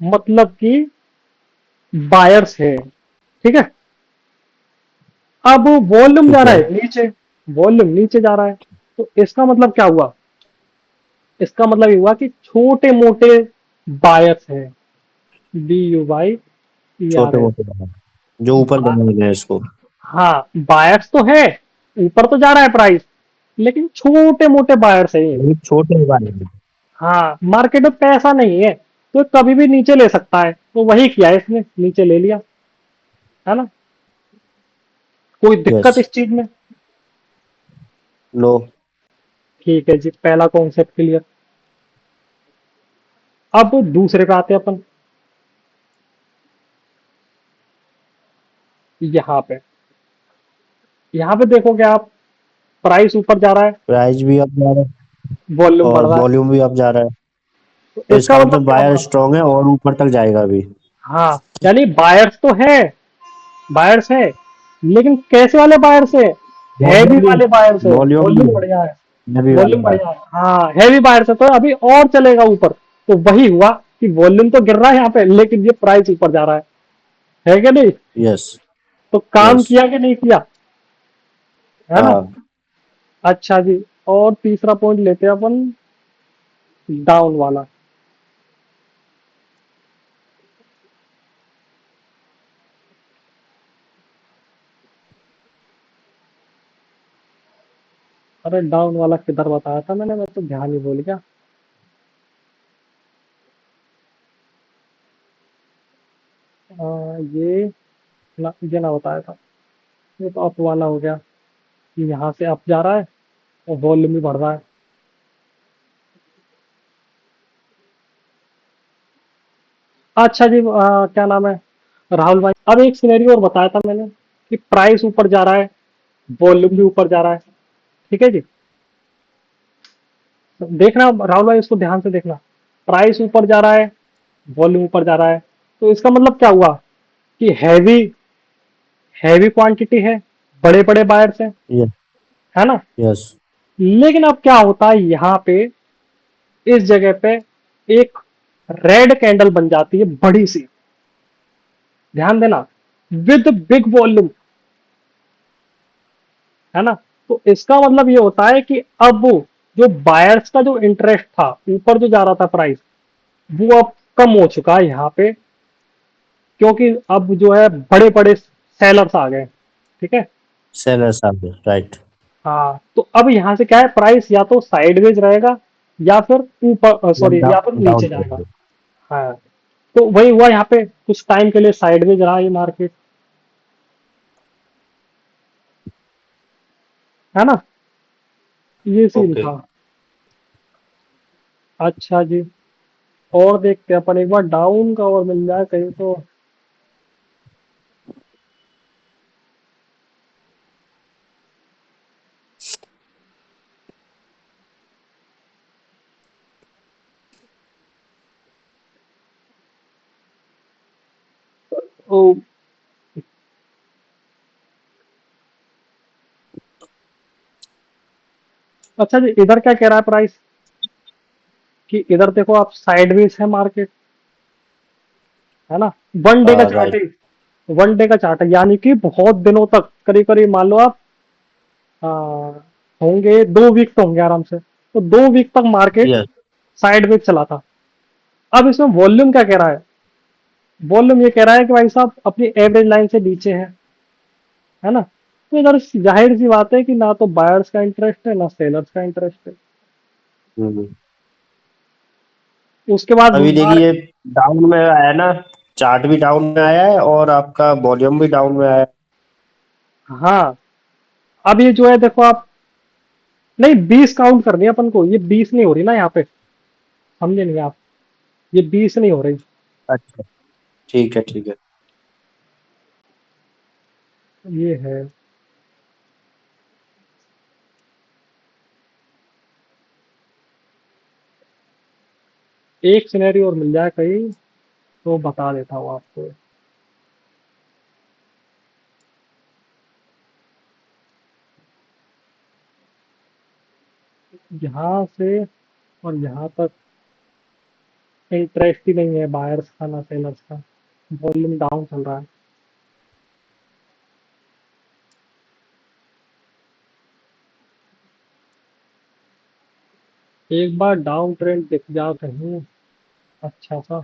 मतलब कि बायर्स है, ठीक है। अब वॉल्यूम जा ठीक रहा है। है नीचे, वॉल्यूम नीचे जा रहा है। तो इसका मतलब क्या हुआ, इसका मतलब ये हुआ कि छोटे मोटे बायर्स हैं, छोटे BUYERS। मोटे बाजार जो ऊपर बने हुए हैं इसको। हाँ, बायर्स तो है, ऊपर तो जा रहा है प्राइस, लेकिन छोटे मोटे बायर्स है ये। ये छोटे बाजार हैं। हाँ, मार्केट में पैसा नहीं है, तो कभी भी नीचे ले सकता है, तो वही किया है इसने, नीचे ले लिया, है ना। कोई यस। दिक्कत इस चीज में? नो। ठीक है जी, पहला कॉन्सेप्ट क्लियर। अब दूसरे पे आते हैं अपन, यहाँ पे, यहाँ पे देखोगे आप, प्राइस ऊपर जा रहा है, प्राइस भी अप जा रहा है वॉल्यूम बढ़ और रहा है। वॉल्यूम भी अप जा रहा है। तो तो इसका इसका मतलब मतलब क्या बायर हुआ? स्ट्रांग है और ऊपर तक जाएगा अभी। हाँ, यानी बायर्स तो है, बायर्स है, लेकिन कैसे वाले बायर्स है? हैवी वॉल्यूम भी वाले बायर्स है, वॉल्यूम वॉल्यूम भी है। बढ़िया है, नबी वाले वॉल्यूम बायर। बढ़िया है। हाँ, हैवी बायर्स है, तो अभी और चलेगा ऊपर। तो वही हुआ कि वॉल्यूम तो गिर रहा है यहाँ पे, लेकिन ये प्राइस ऊपर जा रहा है कि नहीं? यस तो काम यस। किया कि नहीं किया, है ना। हाँ। अच्छा जी, और तीसरा पॉइंट लेते हैं अपन, डाउन वाला। अरे डाउन वाला किधर बताया था मैंने, मैं तो ध्यान ही भूल गया। ये ना, ये ना बताया था। ये तो अप वाला हो गया, कि यहाँ से अप जा रहा है और वॉल्यूम भी बढ़ रहा है। अच्छा जी, क्या नाम है राहुल भाई, अब एक सिनेरियो और बताया था मैंने, कि प्राइस ऊपर जा रहा है, वॉल्यूम भी ऊपर जा रहा है, ठीक है जी। तो देखना राहुल भाई, इसको ध्यान से देखना, प्राइस ऊपर जा रहा है, वॉल्यूम ऊपर जा रहा है, तो इसका मतलब क्या हुआ कि हैवी हैवी क्वांटिटी है, बड़े बड़े बायर्स हैं, यस है ना। यस। लेकिन अब क्या होता है यहाँ पे, इस जगह पे एक रेड कैंडल बन जाती है बड़ी सी, ध्यान देना, विद बिग वॉल्यूम, है ना। तो इसका मतलब ये होता है कि अब जो बायर्स का जो इंटरेस्ट था, ऊपर जो जा रहा था प्राइस, वो अब कम हो चुका है यहाँ पे, क्योंकि अब जो है बड़े बड़े सेलर्स आ गए, ठीक है। सेलर्स आ गए राइट। हाँ, तो अब यहाँ से क्या है, प्राइस या तो साइडवेज रहेगा, या फिर ऊपर, या सॉरी, या फिर डाउन डाउन नीचे जाएगा। करेंगे। हाँ, तो वही हुआ यहाँ पे, कुछ टाइम के लिए साइडवेज रहा ये मार्केट, है ना। ये सीन ओके। था। अच्छा जी, और देखते हैं अपन एक बार डाउन का, और मिल जाए कहीं तो। ओ, अच्छा जी, इधर क्या कह रहा है प्राइस, कि इधर देखो आप, साइडवेज है मार्केट, है ना। वन डे का हाँ चार्ट राइट। है, वन डे का चार्ट है, यानी कि बहुत दिनों तक, करीब करीब मान लो आप, आ, होंगे 2 वीक तो होंगे आराम से, तो 2 वीक तक मार्केट यस। साइडवेज चला था। अब इसमें वॉल्यूम क्या कह रहा है, वॉल्यूम ये कह रहा है कि भाई साहब अपनी एवरेज लाइन से नीचे है ना। तो इधर जाहिर सी बात है कि ना तो बायर्स का इंटरेस्ट है, ना सेलर्स का इंटरेस्ट है। हम्म। उसके बाद अभी मार, देखिए डाउन में आया ना। चार्ट भी डाउन में आया है और आपका वॉल्यूम भी डाउन में आया है। हाँ, अब ये जो है देखो आप, नहीं 20 काउंट करनी है अपन को, ये 20 नहीं हो रही ना यहाँ पे, समझे नहीं आप, ये 20 नहीं हो रही। अच्छा। ठीक है ठीक है। ये है। एक सिनेरियो और मिल जाए कहीं तो बता देता हूँ आपको। यहाँ से और यहाँ तक इंटरेस्ट ही नहीं है बायर्स का ना सेलर्स का। वॉल्यूम डाउन चल रहा है। एक बार डाउन ट्रेंड दिख जाओ कहीं अच्छा सा,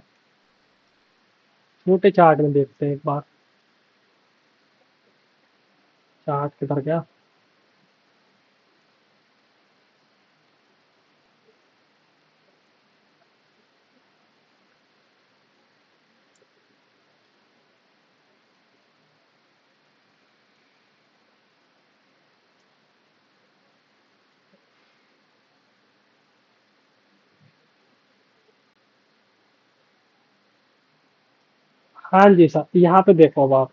छोटे चार्ट में देखते हैं एक बार। चार्ट किधर गया? हाँ जी सर, यहाँ पे देखो अब आप।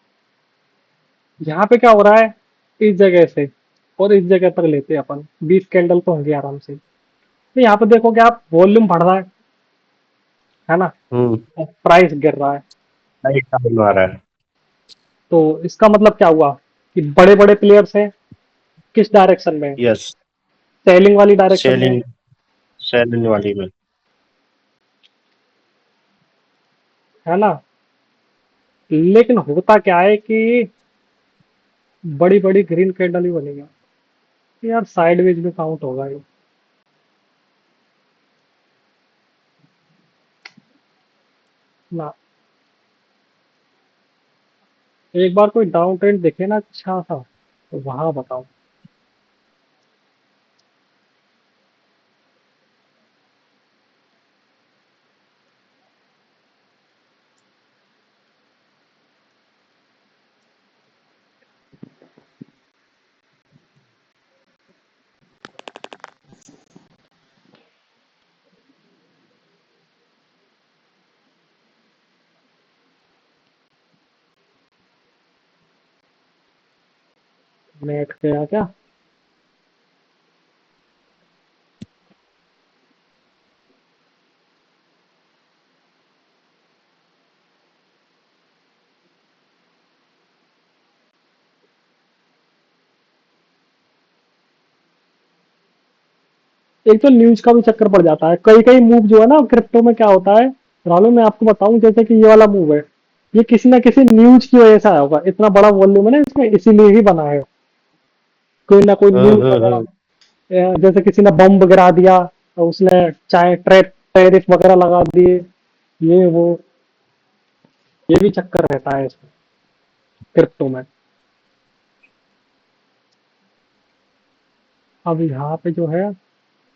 यहाँ पे क्या हो रहा है, इस जगह से और इस जगह तक लेते हैं अपन, 20 कैंडल तो होंगे आराम से। तो यहाँ पे देखोगे आप, वॉल्यूम बढ़ रहा है ना, हम्म। और प्राइस गिर रहा है। राइट डाउन आ रहा है। तो इसका मतलब क्या हुआ कि बड़े बड़े प्लेयर्स हैं किस डायरेक्शन में, यस। सेलिंग वाली डायरेक्शन में सेलिंग, सेलिंग वाली में। है ना। लेकिन होता क्या है कि बड़ी बड़ी ग्रीन कैंडल ही बनेगा यार, साइडवेज में काउंट होगा ये ना। एक बार कोई डाउन ट्रेंड दिखे ना अच्छा सा, तो वहां बताओ। नेट गया क्या? एक तो न्यूज का भी चक्कर पड़ जाता है, कई कई मूव जो है ना क्रिप्टो में, क्या होता है राहुल, मैं आपको बताऊं, जैसे कि ये वाला मूव है, ये किसी ना किसी न्यूज की वजह से आया होगा। इतना बड़ा वॉल्यूम है ना इसमें, इसीलिए ही बना है। कोई ना कोई न्यूज वगैरह, जैसे किसी ने बम गिरा दिया, तो उसने चाहे टैरिफ वगैरह लगा दिए, ये वो, ये भी चक्कर रहता है इसमें क्रिप्टो में। अब यहाँ पे जो है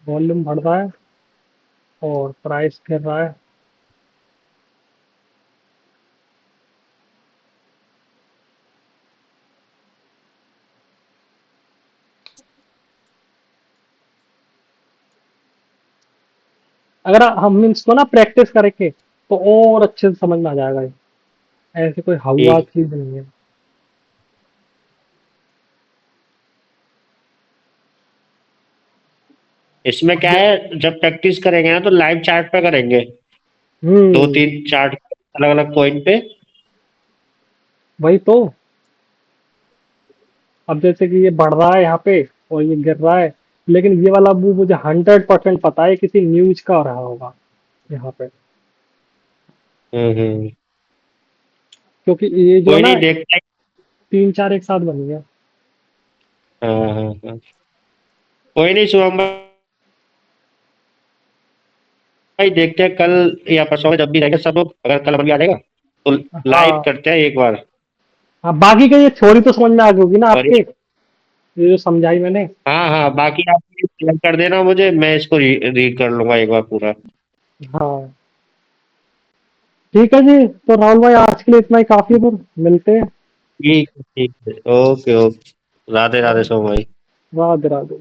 वॉल्यूम बढ़ रहा है और प्राइस गिर रहा है। अगर हम इसको ना प्रैक्टिस करेंगे तो और अच्छे से समझ में आ जाएगा ये। ऐसे कोई हवा ठीक। चीज नहीं है। इसमें क्या अब है, जब प्रैक्टिस करेंगे ना तो लाइव चार्ट पे करेंगे। दो हम्म, तीन चार्ट अलग अलग पॉइंट पे। वही तो। अब जैसे कि ये बढ़ रहा है यहाँ पे और ये गिर रहा है, लेकिन ये वाला मूव मुझे 100% पता है किसी न्यूज का रहा होगा यहाँ पे, हम्म। क्योंकि ये जो है कोई ना नहीं, देखते हैं। तीन चार एक साथ बनी है। हाँ हाँ हाँ। कोई नहीं शुभम भाई, देखते हैं कल या परसों में जब भी रहेंगे सब लोग, अगर कल बन आ जाएगा तो लाइव हाँ करते हैं एक बार। हाँ, बाकी का ये थ्योरी तो समझ में आ गई होगी ना और आपके, ये जो समझाई मैंने। हाँ हाँ, बाकी आप शेयर कर देना मुझे, मैं इसको रीड कर लूंगा एक बार पूरा। हाँ ठीक है जी, तो राहुल भाई आज के लिए इतना ही काफी है, फिर मिलते हैं। ठीक है, ठीक है, ओके ओके। राधे राधे सोम भाई। राधे राधे।